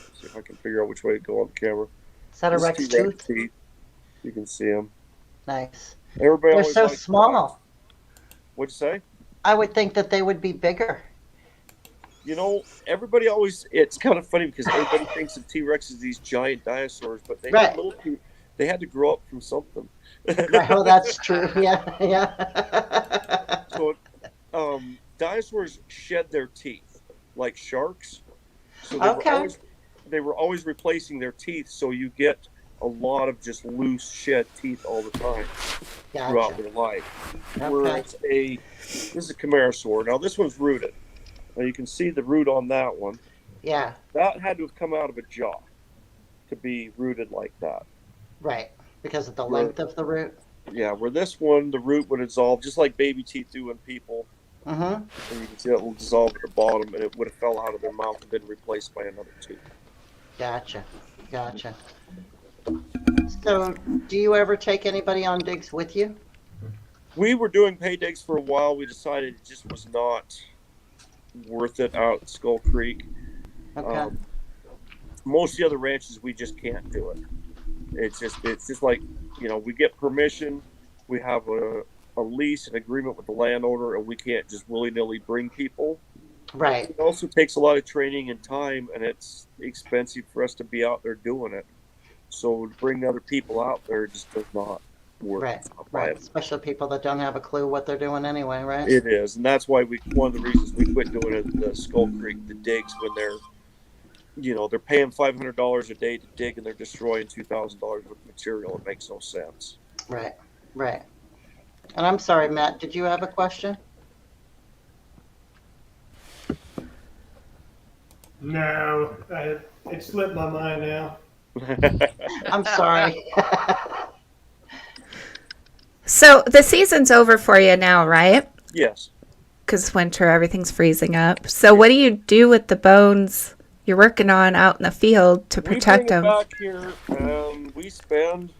Let's see if I can figure out which way to go on the camera. Is that a This Rex is tooth? teeth. You can see them. Nice. Everybody They're always so likes small. Rex. What'd you say? I would think that they would be bigger. You know, everybody always. It's kind of funny because everybody thinks of T-Rex as these giant dinosaurs, but they Right. had little teeth. They had to grow up from something. Right. Oh, that's true. Yeah, yeah. So, dinosaurs shed their teeth like sharks. So they were always replacing their teeth. So you get a lot of just loose shed teeth all the time throughout Gotcha. their life. Okay. Whereas this is a Camarasaur. Now this one's rooted. Now you can see the root on that one. Yeah. That had to have come out of a jaw to be rooted like that. Right. Because of the length of the root. Yeah, where this one, the root would dissolve just like baby teeth do in people. Mm-hmm. And you can see it will dissolve at the bottom, and it would have fell out of their mouth and been replaced by another tooth. Gotcha. Gotcha. So, do you ever take anybody on digs with you? We were doing pay digs for a while. We decided it just was not worth it out at Skull Creek. Okay. Most of the other ranches, we just can't do it. It's just like, you know, we get permission, we have a lease, an agreement with the landowner, and we can't just willy-nilly bring people. Right. It also takes a lot of training and time, and it's expensive for us to be out there doing it. So to bring other people out there just does not work. Right. Right. Especially people that don't have a clue what they're doing anyway, right? It is, and that's why one of the reasons we quit doing it at the Skull Creek, the digs, when they're paying $500 a day to dig and they're destroying $2,000 worth of material. It makes no sense. Right. Right. And I'm sorry, Matt, did you have a question? No, it slipped my mind now. I'm sorry. So the season's over for you now, right? Yes. Because winter, everything's freezing up. So what do you do with the bones you're working on out in the field to protect them? We bring it back here, we spend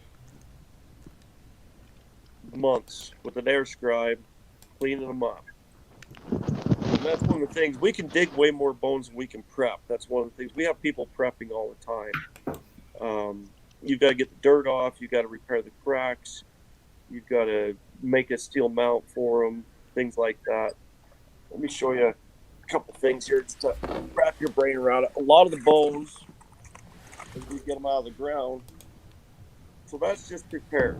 months with an air scribe cleaning them up. And that's one of the things. We can dig way more bones than we can prep. That's one of the things. We have people prepping all the time. You've got to get the dirt off. You've got to repair the cracks. You've got to make a steel mount for them, things like that. Let me show you a couple things here just to wrap your brain around it. A lot of the bones, as we get them out of the ground, so that's just prepared.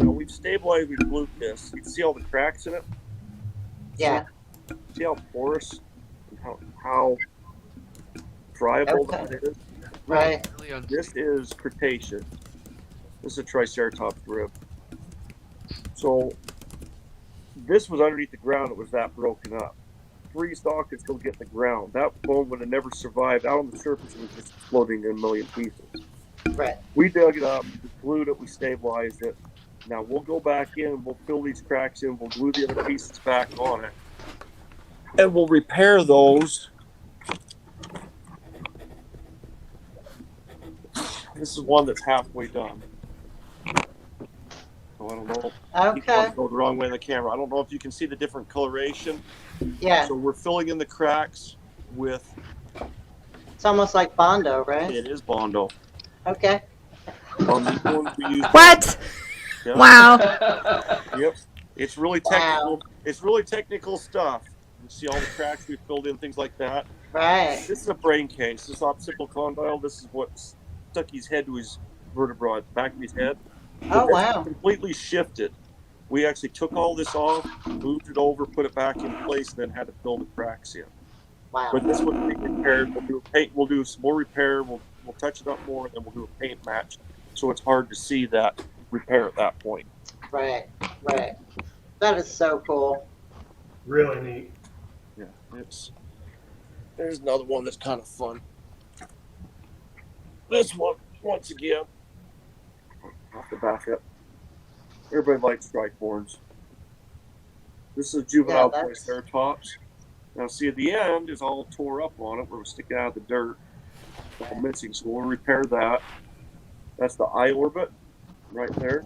We've stabilized, we've glued this. You can see all the cracks in it. Yeah. See how porous and how friable that is? Right. This is Cretaceous. This is a Triceratops rib. So this was underneath the ground. It was that broken up. Freeze thaw could still get in the ground. That bone would have never survived. Out on the surface, it was just floating in a million pieces. Right. We dug it up, we glued it, we stabilized it. Now we'll go back in, we'll fill these cracks in, we'll glue the other pieces back on it, and we'll repair those. This is one that's halfway done. So I don't know. Okay. Go the wrong way in the camera. I don't know if you can see the different coloration. Yeah. So we're filling in the cracks with. It's almost like Bondo, right? It is Bondo. Okay. On these ones we use. What? Yeah. Wow. Yep. It's really technical. Wow. It's really technical stuff. You see all the cracks we filled in, things like that. Right. This is a brain case. This is occipital condyle. This is what stuck his head to his vertebra at the back of his head. Oh, It's wow. completely shifted. We actually took all this off, moved it over, put it back in place, and then had to fill the cracks in. Wow. But this one we repaired. We'll do a paint. We'll do some more repair. We'll touch it up more, and then we'll do a paint match. So it's hard to see that repair at that point. Right. Right. That is so cool. Really neat. Yeah, there's another one that's kind of fun. This one, once again, off the back up. Everybody likes strike horns. This is juvenile Triceratops. Now, see, at the end is all tore up on it, where we stick it out of the dirt. All missing, so we'll repair that. That's the eye orbit, right there.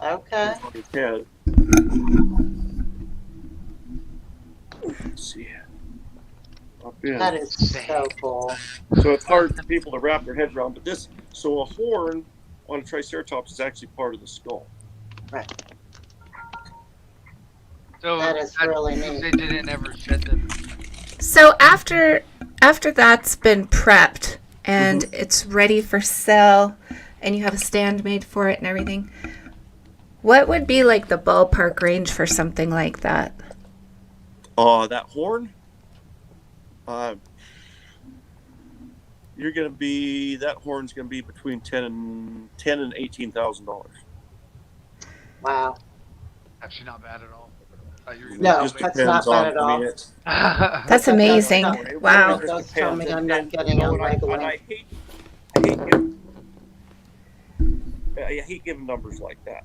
Okay. On his head. let's see. Up in. That is so cool. So it's hard for people to wrap their head around. But so a horn on a Triceratops is actually part of the skull. Right. So That is really they neat. didn't ever shed them. So after that's been prepped and it's ready for sale and you have a stand made for it and everything, what would be like the ballpark range for something like that? That horn, that horn's gonna be between $10,000 and $18,000. Wow. Actually, not bad at all. No, Just that's depends not bad on- at all. That's amazing. It Wow. really does tell me I'm not getting and unregulated. I hate giving numbers like that.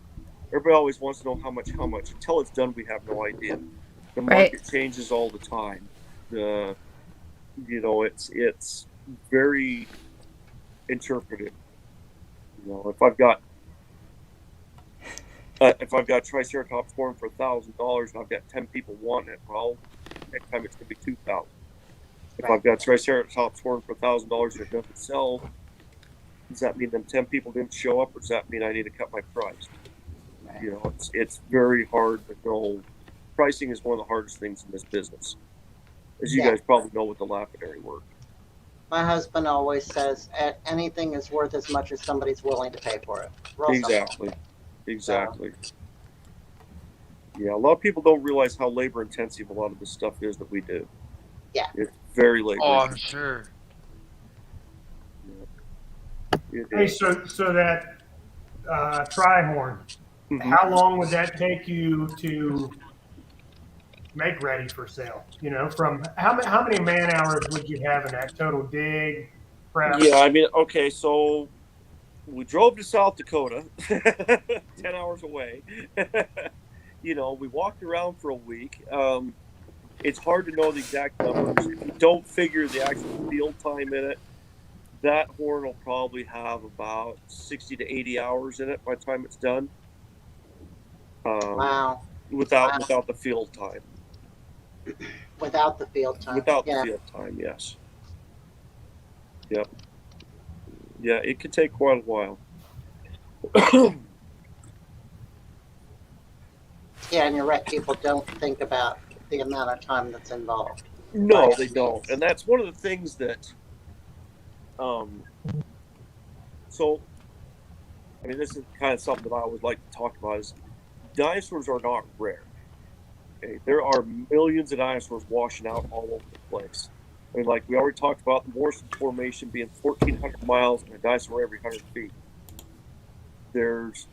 Everybody always wants to know how much. Until it's done, we have no idea. The market changes all the time. It's very interpretive. If I've got Triceratops horn for $1,000 and I've got 10 people wanting it, well, next time it's gonna be $2,000. If I've got Triceratops horn for $1,000 and it doesn't sell, does that mean them 10 people didn't show up, or does that mean I need to cut my price? It's very hard to know. Pricing is one of the hardest things in this business, as you guys probably know with the lapidary work. My husband always says anything is worth as much as somebody's willing to pay for it. Real simple. Exactly. Yeah, a lot of people don't realize how labor intensive a lot of the stuff is that we do. Yeah. It's very labor. Oh, I'm sure. Hey, so that tri-horn, how long would that take you to make ready for sale? From how many man hours would you have in that total dig, prep? Yeah, I mean, okay, so we drove to South Dakota, 10 hours away. We walked around for a week. It's hard to know the exact numbers. If you don't figure the actual field time in it, that horn will probably have about 60 to 80 hours in it by the time it's done. Wow. Without the field time. Without the field time. Without the field time, yes. Yep. Yeah, it could take quite a while. Yeah, and you're right. People don't think about the amount of time that's involved. No, they don't. And that's one of the things that, this is kind of something that I would like to talk about is dinosaurs are not rare. Okay? There are millions of dinosaurs washing out all over the place. Like we already talked about the Morrison Formation being 1,400 miles and a dinosaur every 100 feet. There's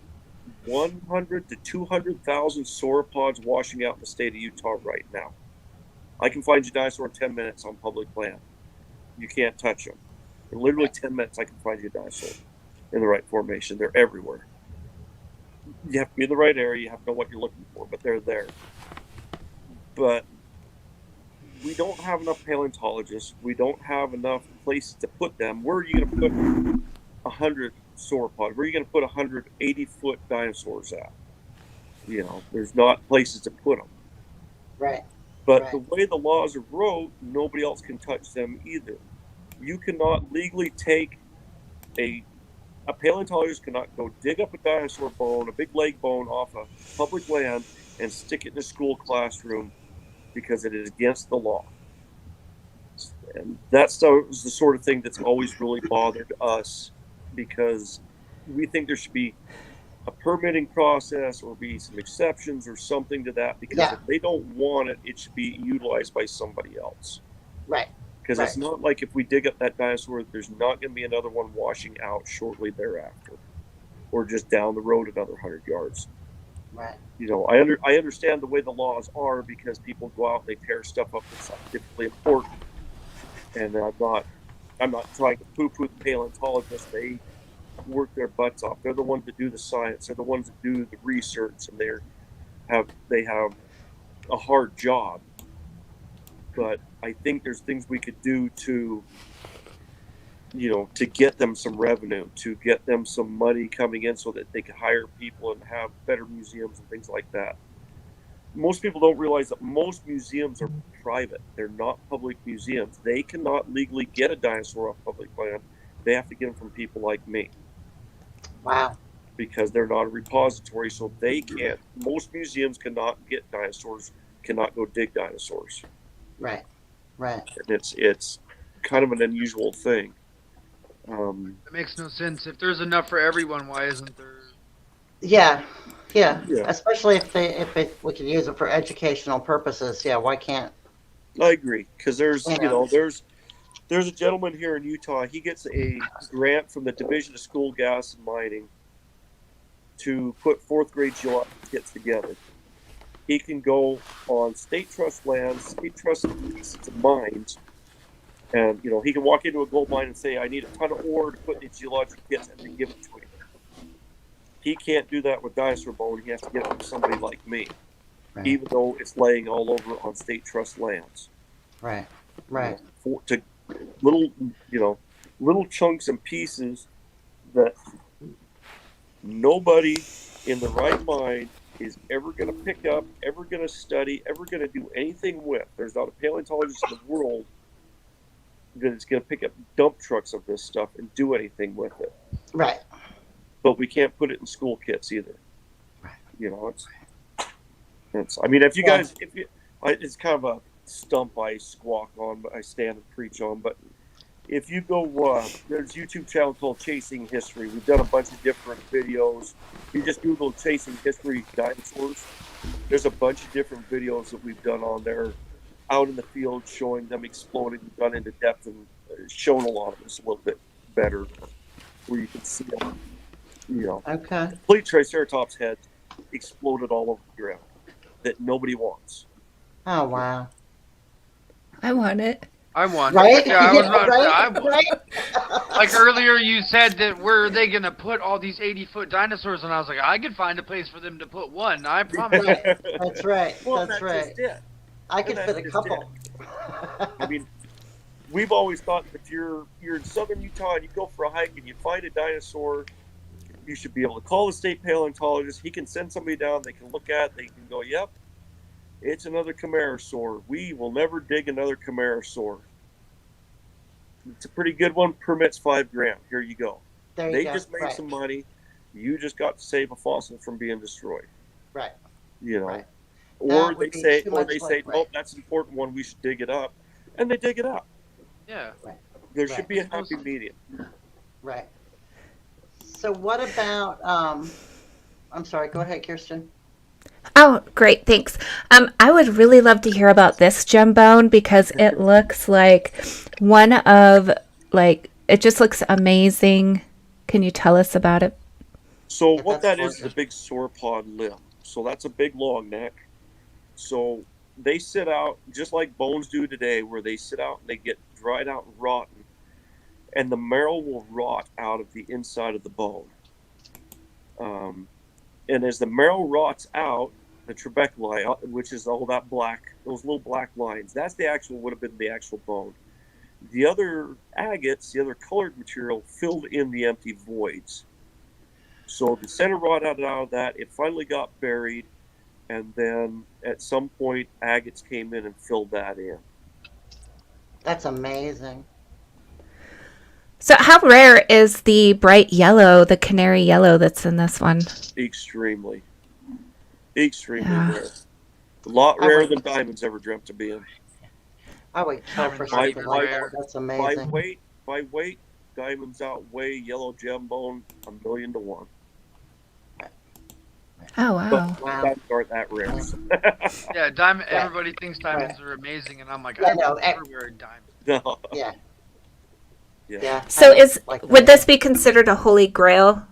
100 to 200,000 sauropods washing out in the state of Utah right now. I can find you a dinosaur in 10 minutes on public land. You can't touch them. In literally 10 minutes, I can find you a dinosaur in the right formation. They're everywhere. You have to be in the right area. You have to know what you're looking for, but they're there. But we don't have enough paleontologists. We don't have enough places to put them. Where are you going to put 100 sauropods? Where are you going to put 180-foot dinosaurs at? There's not places to put them. Right. But the way the laws are wrote, nobody else can touch them either. You cannot legally take a paleontologist cannot go dig up a dinosaur bone, a big leg bone off of public land and stick it in a school classroom because it is against the law. And that's the sort of thing that's always really bothered us, because we think there should be a permitting process or be some exceptions or something to that, because if they don't want it, it should be utilized by somebody else. Right. Because it's not like if we dig up that dinosaur, there's not going to be another one washing out shortly thereafter, or just down the road another 100 yards. Right. I understand the way the laws are, because people go out and they tear stuff up that's scientifically important. And I'm not trying to poo-poo the paleontologists. They work their butts off. They're the ones that do the science. They're the ones that do the research, and they have a hard job. But I think there's things we could do to get them some revenue, to get them some money coming in so that they can hire people and have better museums and things like that. most people don't realize that most museums are private. They're not public museums. They cannot legally get a dinosaur off public land. They have to get them from people like me. Wow. Because they're not a repository, so they can't. Most museums cannot get dinosaurs, cannot go dig dinosaurs. Right. Right. And it's kind of an unusual thing. It makes no sense. If there's enough for everyone, why isn't there? Yeah. Yeah. Yeah. Especially we can use it for educational purposes. Yeah. Why can't? I agree, because there's Yeah. there's a gentleman here in Utah. He gets a grant from the Division of School Gas and Mining to put fourth grade geology kits together. He can go on state trust lands, state trust pieces of mines, and he can walk into a gold mine and say, "I need a ton of ore to put in these geologic kits," and they give it to him. He can't do that with dinosaur bone. He has to get it from somebody like me, Right. even though it's laying all over on state trust lands. Right. Right. To little chunks and pieces that nobody in the right mind is ever going to pick up, ever going to study, ever going to do anything with. There's not a paleontologist in the world that is going to pick up dump trucks of this stuff and do anything with it. Right. But we can't put it in school kits either. Right. It's. I mean, if you guys, it's kind of a stump I squawk on, but I stand and preach on. But if you go, there's a YouTube channel called Chasing History. We've done a bunch of different videos. You just Google Chasing History Dinosaurs. There's a bunch of different videos that we've done on there, out in the field, showing them exploding, gone into depth, and shown a lot of this a little bit better, where you can see them. Okay. Complete Triceratops head exploded all over the ground that nobody wants. Oh wow. I want it. I want. Right. Yeah, I was about to say, I right. want. Right. Like earlier, you said that where are they gonna put all these 80-foot dinosaurs, and I was like, I could find a place for them to put one. I promise. That's right. Well, That's right. just it. I could And fit that's a just couple. I mean, we've always thought that if you're in southern Utah and you go for a hike and you find a dinosaur, you should be able to call the state paleontologist. He can send somebody down. They can look at it. They can go, "Yep, it's another Camarasaur. We will never dig another Camarasaur. It's a pretty good one. Permits $5,000. Here you go." There you They go. just made Right. some money. You just got to save a fossil from being destroyed. Right. Or Right. That would they be say, too much like- "Oh, that's an important one. We should dig it up," and they dig it up. Yeah. There Right. should be a happy medium. Right. So what about? I'm sorry. Go ahead, Kirsten. Oh, great, thanks. I would really love to hear about this GEMBONE because it looks like one of it just looks amazing. Can you tell us about it? So Yeah, what that's that is a gorgeous. big sauropod limb. So that's a big long neck. So they sit out just like bones do today, where they sit out and they get dried out and rotten, and the marrow will rot out of the inside of the bone. And as the marrow rots out, the trabeculae, which is all that black, those little black lines, that's would have been the actual bone. The other agates, the other colored material, filled in the empty voids. So the center rotted out of that. It finally got buried, and then at some point, agates came in and filled that in. That's amazing. So how rare is the bright yellow, the canary yellow that's in this one? Extremely Yeah. rare. A lot I rarer would- than diamonds ever dreamt to be in. I would kill for Diamonds are something like that. rare. That's By amazing. weight, diamonds outweigh yellow GEMBONE 1,000,000 to 1. Oh, wow. But Wow. diamonds aren't that rare. Yeah, diamond. Right. Everybody thinks diamonds are amazing, and I'm like, I I've know, never wear a diamond. No. Yeah. Yeah. Yeah. So I like would that. this be considered a holy grail?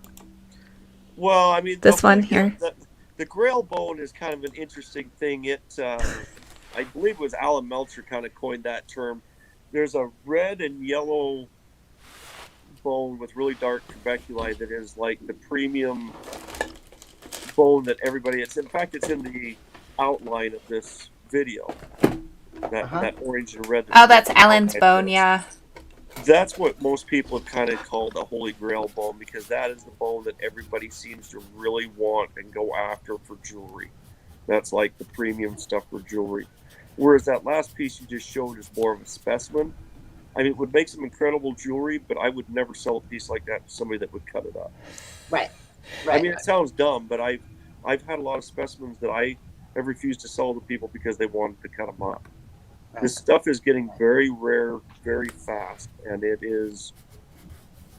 Well, I mean, This one here? The Grail bone is kind of an interesting thing. I believe it was Alan Meltzer kind of coined that term. There's a red and yellow bone with really dark trabeculae that is like the premium bone that everybody. In fact, it's in the outline of this video. That orange and red. Oh, that's Alan's bone, yeah. That's what most people have kind of called the Holy Grail bone, because that is the bone that everybody seems to really want and go after for jewelry. That's like the premium stuff for jewelry. Whereas that last piece you just showed is more of a specimen. I mean, it would make some incredible jewelry, but I would never sell a piece like that to somebody that would cut it up. Right. I mean, it sounds dumb, but I've had a lot of specimens that I have refused to sell to people because they wanted to cut them up. Right. This stuff is getting very rare, very fast, and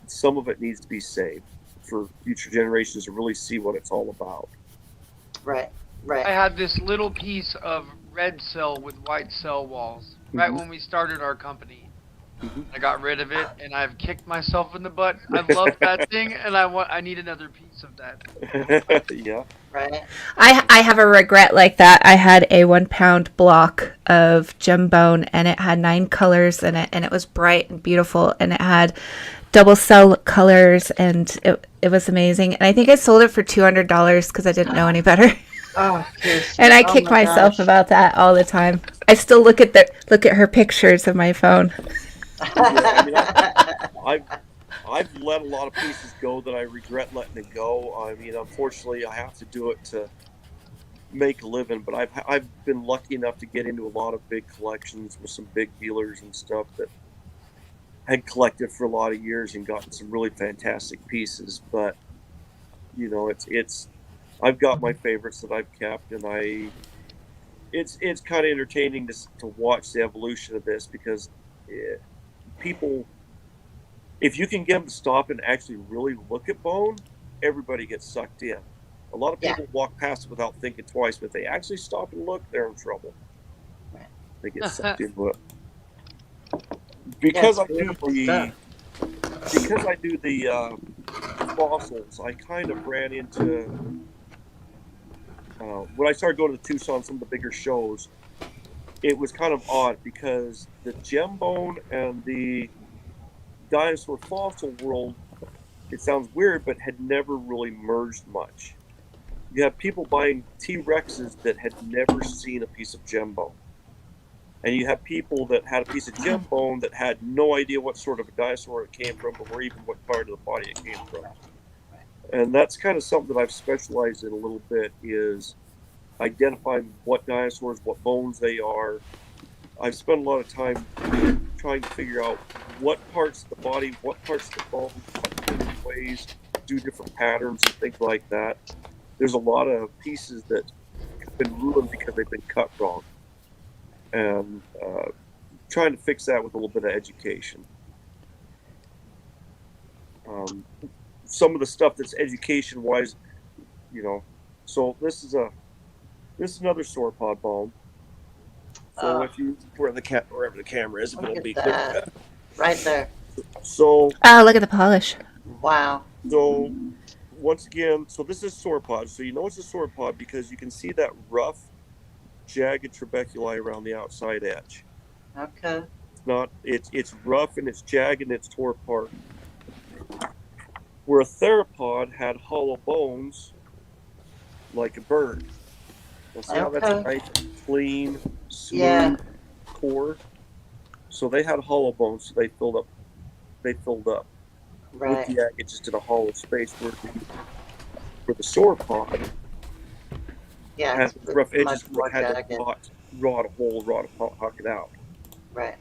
some of it needs to be saved for future generations to really see what it's all about. Right. I had this little piece of red cell with white cell walls right when we started our company. I got rid of it, and I've kicked myself in the butt. I love that thing, and I need another piece of that. Yeah. Right. I have a regret like that. I had a 1 pound block of GEMBONE, and it had 9 colors in it, and it was bright and beautiful, and it had double cell colors, and it was amazing. And I think I sold it for $200 because I didn't know any better. Oh, Kirsten. And I Oh kick my myself gosh. about that all the time. I still look at her pictures of my phone. I've let a lot of pieces go that I regret letting it go. I mean, unfortunately, I have to do it to make a living. But I've been lucky enough to get into a lot of big collections with some big dealers and stuff that had collected for a lot of years and gotten some really fantastic pieces. But you know, it's I've got my favorites that I've kept, and it's kind of entertaining to watch the evolution of this because people, if you can get them to stop and actually really look at bone, everybody gets sucked in. A lot of people walk past it without thinking twice, but if they actually stop and look, they're in trouble. They get sucked into it. Because I do the fossils, I kind of ran into when I started going to Tucson, some of the bigger shows. It was kind of odd because the GEMBONE and the dinosaur fossil world, it sounds weird, but had never really merged much. You have people buying T-Rexes that had never seen a piece of GEMBONE. And you have people that had a piece of GEMBONE that had no idea what sort of a dinosaur it came from or even what part of the body it came from. And that's kind of something that I've specialized in a little bit, is identifying what dinosaurs, what bones they are. I've spent a lot of time trying to figure out what parts of the body, what parts of the bone, what different ways do different patterns and things like that. There's a lot of pieces that have been ruined because they've been cut wrong. And trying to fix that with a little bit of education. Some of the stuff that's education-wise, you know. So this is another sauropod bone. So if you wherever the camera is, it'll be clear. Right there. So Look at the polish. Wow. So once again, so this is sauropod. So you know it's a sauropod because you can see that rough, jagged trabeculi around the outside edge. Okay. It's rough and it's jagged and it's tore apart. Where a theropod had hollow bones like a bird. Well, see how that's a nice, clean, smooth core? So they had hollow bones, so they filled up Right. with the agate just in a hollow space where the sauropod had rough edges where it had to rot a hole, huck it out. Right.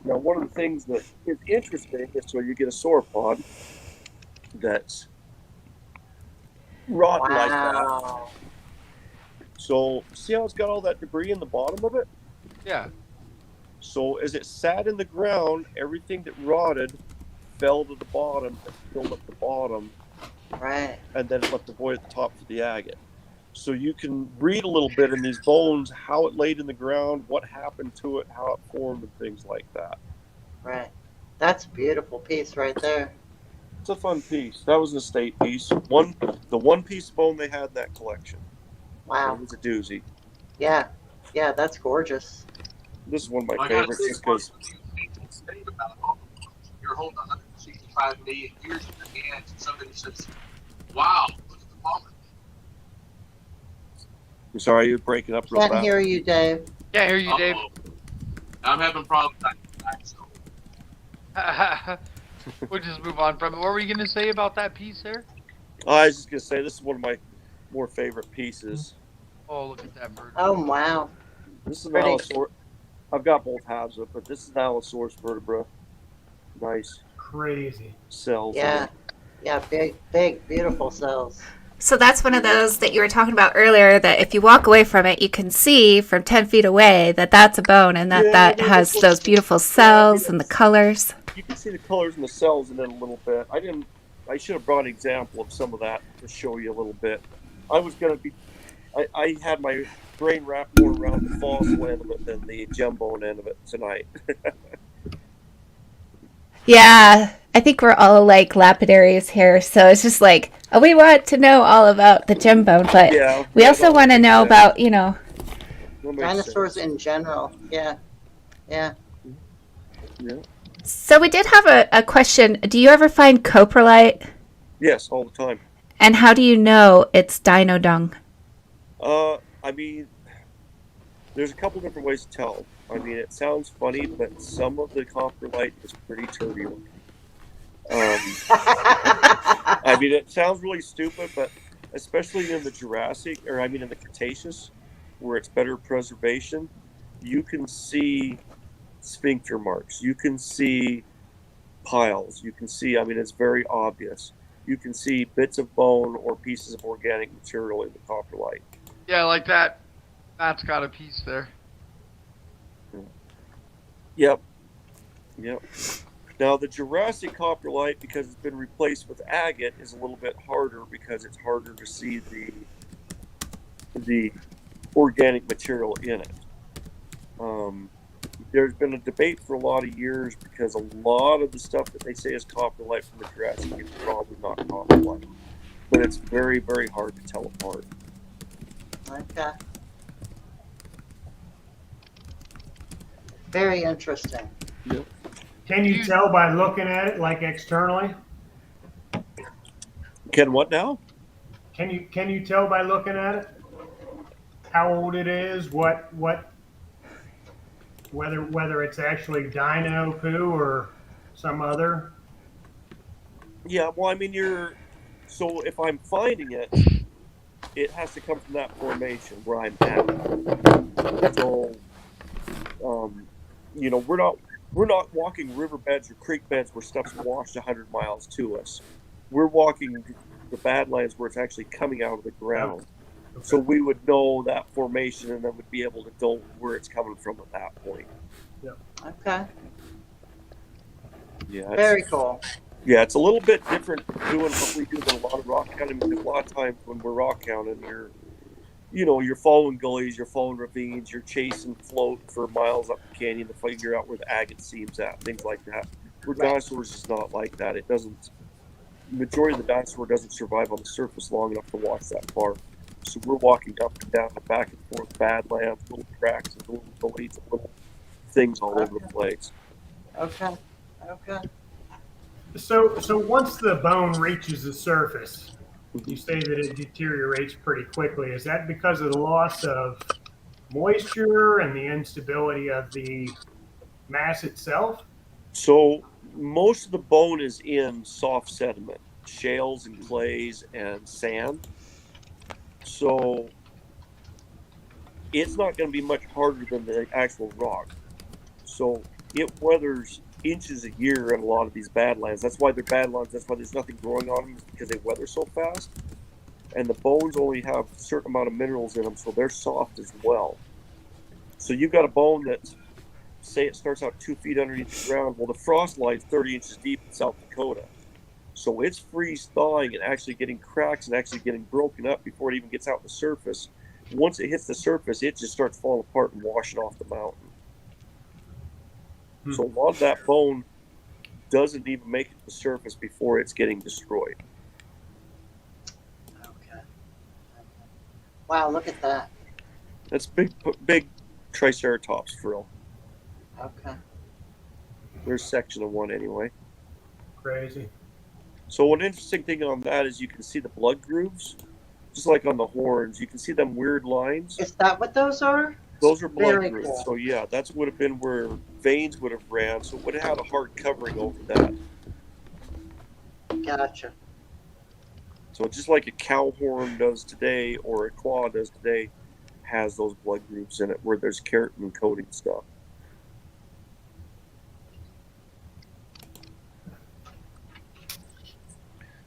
Now, one of the things that is interesting is so you get a sauropod that's rotten like that. So, see how it's got all that debris in the bottom of it? Yeah. So, as it sat in the ground, everything that rotted fell to the bottom and filled up the bottom. Right. And then it left the void at the top for the agate. So, you can read a little bit in these bones how it laid in the ground, what happened to it, how it formed, and things like that. Right. That's a beautiful piece right there. It's a fun piece. That was an estate piece. The one piece bone they had in that collection. Wow. It was a doozy. Yeah. Yeah, that's gorgeous. This is one of my favorites just because. You're holding 165 million years in your hands, and somebody says, "Wow, look at the moment." I'm sorry, you're breaking up real Can't bad. hear you, Dave. Can't hear you, Dave. I'm having problems tonight, so. We'll just move on from it. What were you going to say about that piece there? I was just going to say, this is one of my more favorite pieces. Oh, look at that bird. Oh, wow. This is an Pretty. Allosaurus. I've got both halves of it, but this is an Allosaurus vertebra. Nice Crazy. cells. in Yeah. it. Yeah, big, beautiful cells. So that's one of those that you were talking about earlier, that if you walk away from it, you can see from 10 feet away that that's a bone, and that Yeah, that no, has this those was- beautiful yeah, I mean, cells and the colors. You can see the colors and the cells in it a little bit. I should have brought an example of some of that to show you a little bit. I had my brain wrapped more around the fossil end of it than the GEMBONE end of it tonight. Yeah, I think we're all like lapidaries here, so it's just like, oh, we want to know all about the GEMBONE, but Yeah, we that also all want to makes know sense. about, you know. That makes Dinosaurs sense. in general. Yeah. Yeah. Yeah. So we did have a question. Do you ever find coprolite? Yes, all the time. And how do you know it's dino dung? I mean, there's a couple different ways to tell. I mean, it sounds funny, but some of the coprolite is pretty turbulent. I mean, it sounds really stupid, but especially in the Jurassic, or I mean in the Cretaceous, where it's better preservation, you can see sphincter marks. You can see piles. You can see, I mean, it's very obvious. You can see bits of bone or pieces of organic material in the coprolite. Yeah, like that. Matt's got a piece there. Yep. Yep. Now, the Jurassic coprolite, because it's been replaced with agate, is a little bit harder because it's harder to see the organic material in it. There's been a debate for a lot of years because a lot of the stuff that they say is coprolite from the Jurassic is probably not coprolite. But it's very, very hard to tell apart. Okay. Very interesting. Yep. Can you tell by looking at it, like externally? Can what now? Can you tell by looking at it how old it is? Whether it's actually dino poo or some other? Yeah, well, I mean, so if I'm finding it, it has to come from that formation where I'm at. So, you know, we're not walking riverbeds or creek beds where stuff's washed 100 miles to us. We're walking the Badlands where it's actually coming out of the ground. Okay. So we would know that formation and then would be able to know where it's coming from at that point. Okay. Yeah. Very cool. Yeah, it's a little bit different doing what we do than a lot of rock counting, because a lot of times when we're rock counting, you're following gullies, you're following ravines, you're chasing float for miles up the canyon to figure out where the agate seams at, things like that. Where dinosaurs is not like that. It doesn't. The majority of the dinosaur doesn't survive on the surface long enough to walk that far. So we're walking up and down, back and forth, badlands, little cracks, and little gullies, and little things all over the place. Okay. Okay. So once the bone reaches the surface, you say that it deteriorates pretty quickly. Is that because of the loss of moisture and the instability of the mass itself? So most of the bone is in soft sediment, shales and clays and sand. So it's not going to be much harder than the actual rock. So it weathers inches a year in a lot of these badlands. That's why they're badlands. That's why there's nothing growing on them, is because they weather so fast. And the bones only have a certain amount of minerals in them, so they're soft as well. So you've got a bone that, say it starts out 2 feet underneath the ground. Well, the frost line's 30 inches deep in South Dakota. So it's freeze thawing and actually getting cracks and actually getting broken up before it even gets out the surface. Once it hits the surface, it just starts falling apart and washing off the mountain. So a lot of that bone doesn't even make it to the surface before it's getting destroyed. Okay. Wow, look at that. That's big Triceratops frill. Okay. There's a section of one anyway. Crazy. So one interesting thing on that is you can see the blood grooves, just like on the horns. You can see them weird lines. Is that what those are? Those are blood Very grooves. cool. So yeah, that's would have been where veins would have ran. So it would have had a hard covering over that. Gotcha. So just like a cow horn does today or a claw does today, has those blood groups in it where there's keratin coating stuff.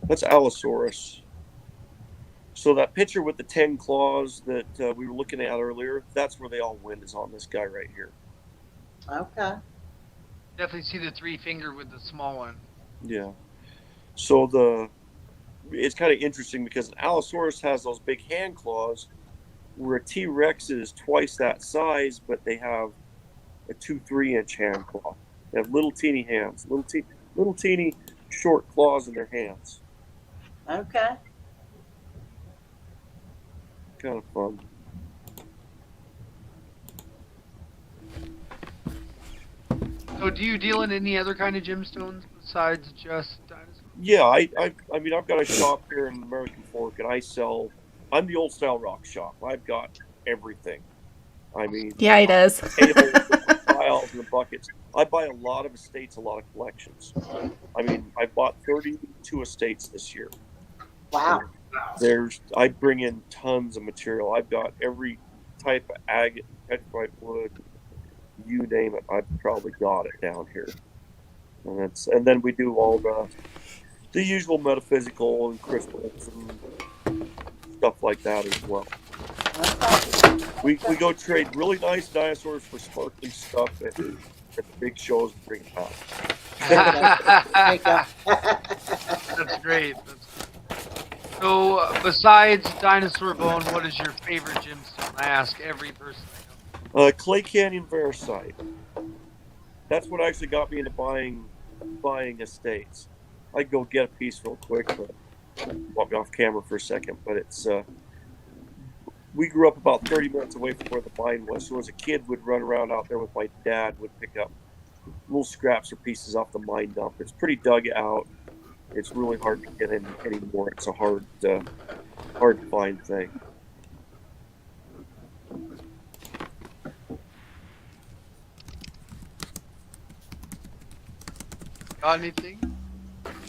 That's Allosaurus. So that picture with the 10 claws that we were looking at earlier, that's where they all win, is on this guy right here. Okay. Definitely see the 3-finger with the small one. Yeah. So it's kind of interesting because an Allosaurus has those big hand claws, where a T-Rex is twice that size, but they have a 2-3 inch hand claw. They have little teeny hands, little teeny short claws in their hands. Okay. Kind of fun. So do you deal in any other kind of gemstones besides just dinosaurs? Yeah, I mean, I've got a shop here in American Fork, and I'm the old style rock shop. I've got everything. I mean, Yeah, he does. tables, the piles, and the buckets. I buy a lot of estates, a lot of collections. I mean, I bought 32 estates this year. Wow. I bring in tons of material. I've got every type of agate, petrified wood, you name it. I've probably got it down here. And then we do all the usual metaphysical and crystals and stuff like that as well. We go trade really nice dinosaurs for sparkly stuff at the big shows and bring it back. That's great. So, besides dinosaur bone, what is your favorite gemstone? I ask every person I know. Clay Canyon Veracite. That's what actually got me into buying estates. I'd go get a piece real quick, but walk me off camera for a second. But it's we grew up about 30 minutes away from where the mine was, so as a kid, would run around out there with my dad, would pick up little scraps or pieces off the mine dump. It's pretty dug out. It's really hard to get in anymore. It's a hard to find thing. Got anything?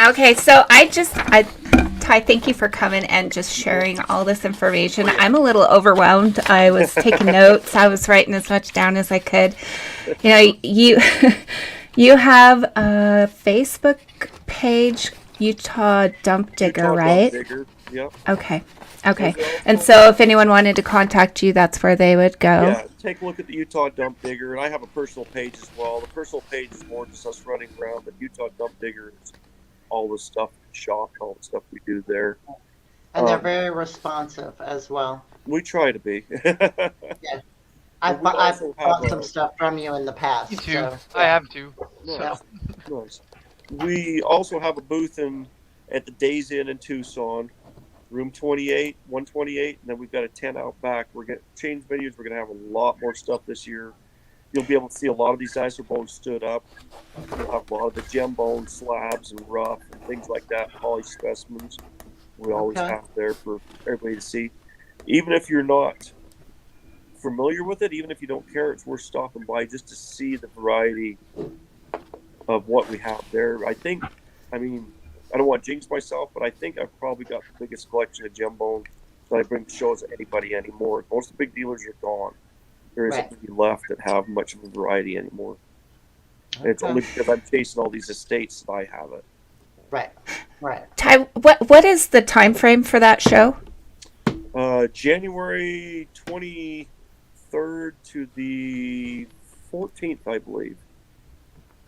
Okay, so Ty, thank you for coming and just sharing all this information. I'm a little overwhelmed. I was taking notes. I was writing as much down as I could. You know, you have a Facebook page, Utah Dump Digger, Utah right? Dump Digger, yep. Okay. And so if anyone wanted to contact you, that's where they would go. Yeah, take a look at the Utah Dump Digger, and I have a personal page as well. The personal page is more just us running around. The Utah Dump Digger is all the stuff, shop, all the stuff we do there. And they're very responsive as well. We try to be. Yeah. I've bought some stuff from you in the past. Me too. So, I have to. Nice. Nice. We also have a booth at the Days Inn in Tucson, room 28, 128, and then we've got a tent out back. We're going to change venues. We're going to have a lot more stuff this year. You'll be able to see a lot of these dinosaur bones stood up. We'll have a lot of the GEMBONE slabs and rough and things like that, polished specimens. We always have there for everybody to see. Even if you're not familiar with it, even if you don't care, it's worth stopping by just to see the variety of what we have there. I don't want to jinx myself, but I think I've probably got the biggest collection of GEMBONE that I bring to shows to anybody anymore. Most of the big dealers are gone. There isn't any left that have much of a variety anymore. And it's only because I'm chasing all these estates that I have it. Right. Ty, what is the time frame for that show? January 23rd to the 14th, I believe.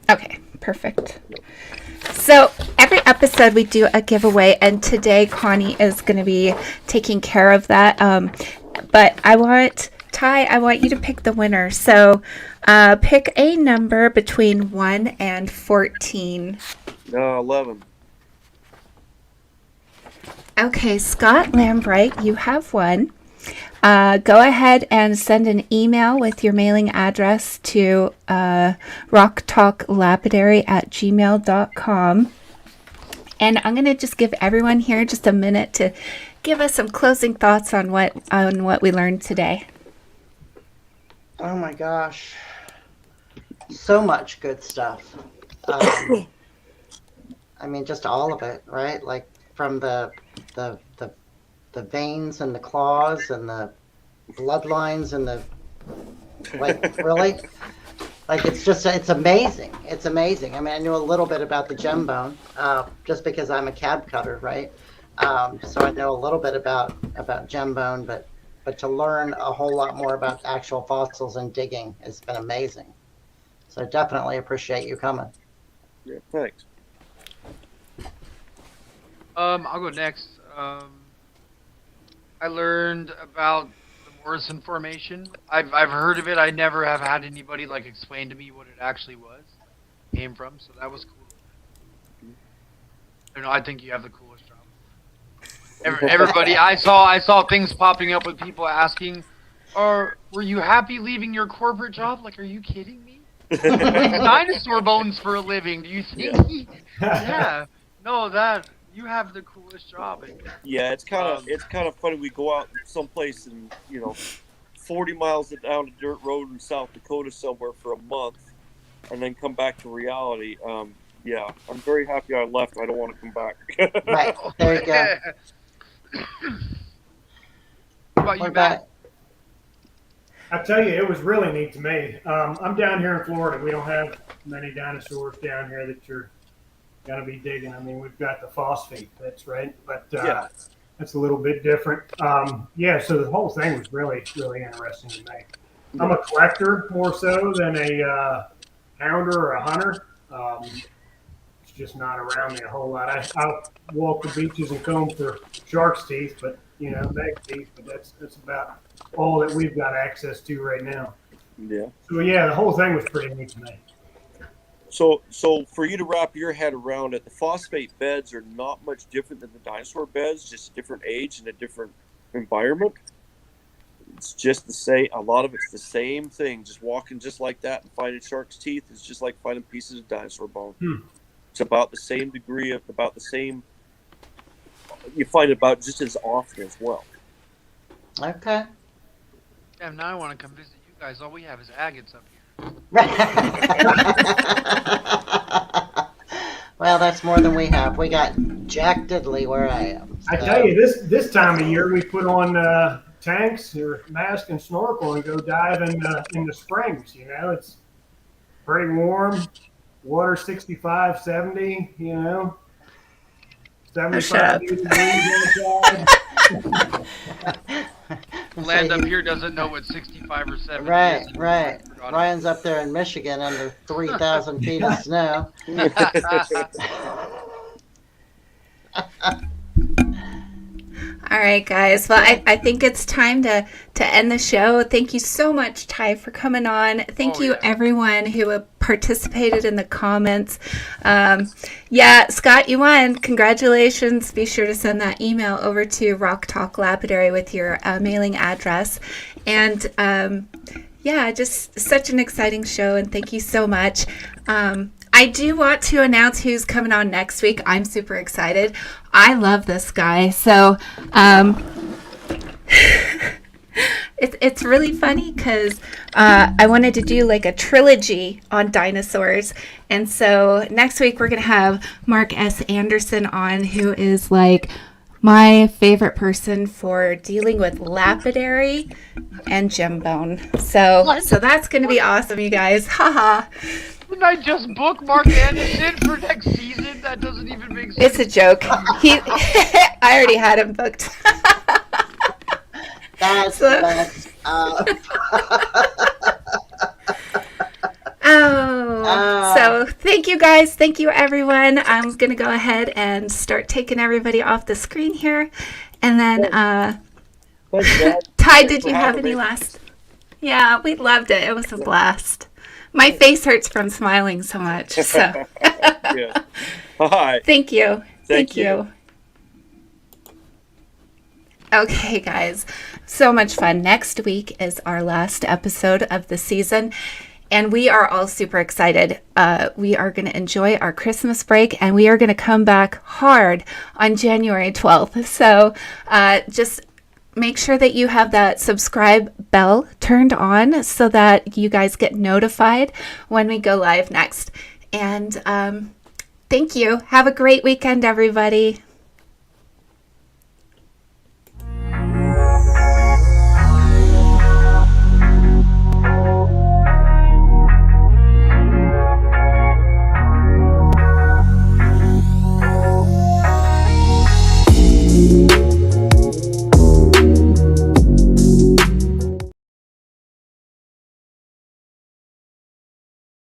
Okay, perfect. So every episode we do a giveaway, and today Connie is going to be taking care of that. But I want you to pick the winner. So pick a number between 1 and 14. 11. Okay, Scott Lambright, you have won. Go ahead and send an email with your mailing address to rocktalklapidary@gmail.com. And I'm going to just give everyone here just a minute to give us some closing thoughts on what we learned today. Oh my gosh. So much good stuff. I mean, just all of it, right? Like from the veins and the claws and the bloodlines and the, like, really? Like, it's amazing. It's amazing. I mean, I knew a little bit about the GEMBONE, just because I'm a cab cutter, right? So I know a little bit about GEMBONE, but to learn a whole lot more about actual fossils and digging has been amazing. So definitely appreciate you coming. Yeah, thanks. I'll go next. I learned about the Morrison Formation. I've heard of it. I never have had anybody like explain to me what it actually came from. So that was cool. You know, I think you have the coolest job. Everybody, I saw things popping up with people asking, "Were you happy leaving your corporate job?" Like, are you kidding me? Like dinosaur bones for a living. Do you think? Yeah. No, that. You have the coolest job. Yeah, it's kind of funny. We go out someplace and 40 miles down a dirt road in South Dakota somewhere for a month, and then come back to reality. Yeah, I'm very happy I left. I don't want to come back. Right, there you go. What about you, Matt? I tell you, it was really neat to me. I'm down here in Florida. We don't have many dinosaurs down here that you're going to be digging. I mean, we've got the phosphate pits, right? But Yeah. that's a little bit different. Yeah, so the whole thing was really, really interesting to me. I'm a collector more so than a pounder or a hunter. It's just not around me a whole lot. I walk the beaches and comb for shark's teeth, but meg teeth. But that's about all that we've got access to right now. Yeah. So yeah, the whole thing was pretty neat to me. So for you to wrap your head around it, the phosphate beds are not much different than the dinosaur beds, just a different age and a different environment. It's just the same. A lot of it's the same thing. Just walking just like that and finding shark's teeth is just like finding pieces of dinosaur bone. It's about the same degree of about the same. You find it about just as often as well. Okay. Damn, now I want to come visit you guys. All we have is agates up here. Well, that's more than we have. We got Jack Diddley where I am. I tell you, this time of year we put on tanks or mask and snorkel and go dive in the springs. It's pretty warm. Water 65, 70. 75 degrees outside. Land up here doesn't know what 65 or 70 Right, is. right. Ryan's up there in Michigan under 3,000 feet of snow. All right, guys. Well, I think it's time to end the show. Thank you so much, Ty, for coming on. Thank you, everyone who participated in the comments. Yeah, Scott, you won. Congratulations. Be sure to send that email over to Rock Talk Lapidary with your mailing address. And yeah, just such an exciting show, and thank you so much. I do want to announce who's coming on next week. I'm super excited. I love this guy. So it's really funny because I wanted to do like a trilogy on dinosaurs. And so next week we're going to have Mark S. Anderson on, who is like my favorite person for dealing with lapidary and GEMBONE. So that's going to be awesome, you guys. Haha. Didn't I just book Mark Anderson for next season? That doesn't even make sense. It's a joke. I already had him booked. That's So thank you guys. Thank you, everyone. I'm going to go ahead and start taking everybody off the screen here. And then, Ty, did you have any last? Yeah, we loved it. It was a blast. My face hurts from smiling so much. So Yeah. Hi. Thank you. Thank you. Okay, guys. So much fun. Next week is our last episode of the season, and we are all super excited. We are going to enjoy our Christmas break, and we are going to come back hard on January 12th. So just make sure that you have that subscribe bell turned on so that you guys get notified when we go live next. And thank you. Have a great weekend, everybody.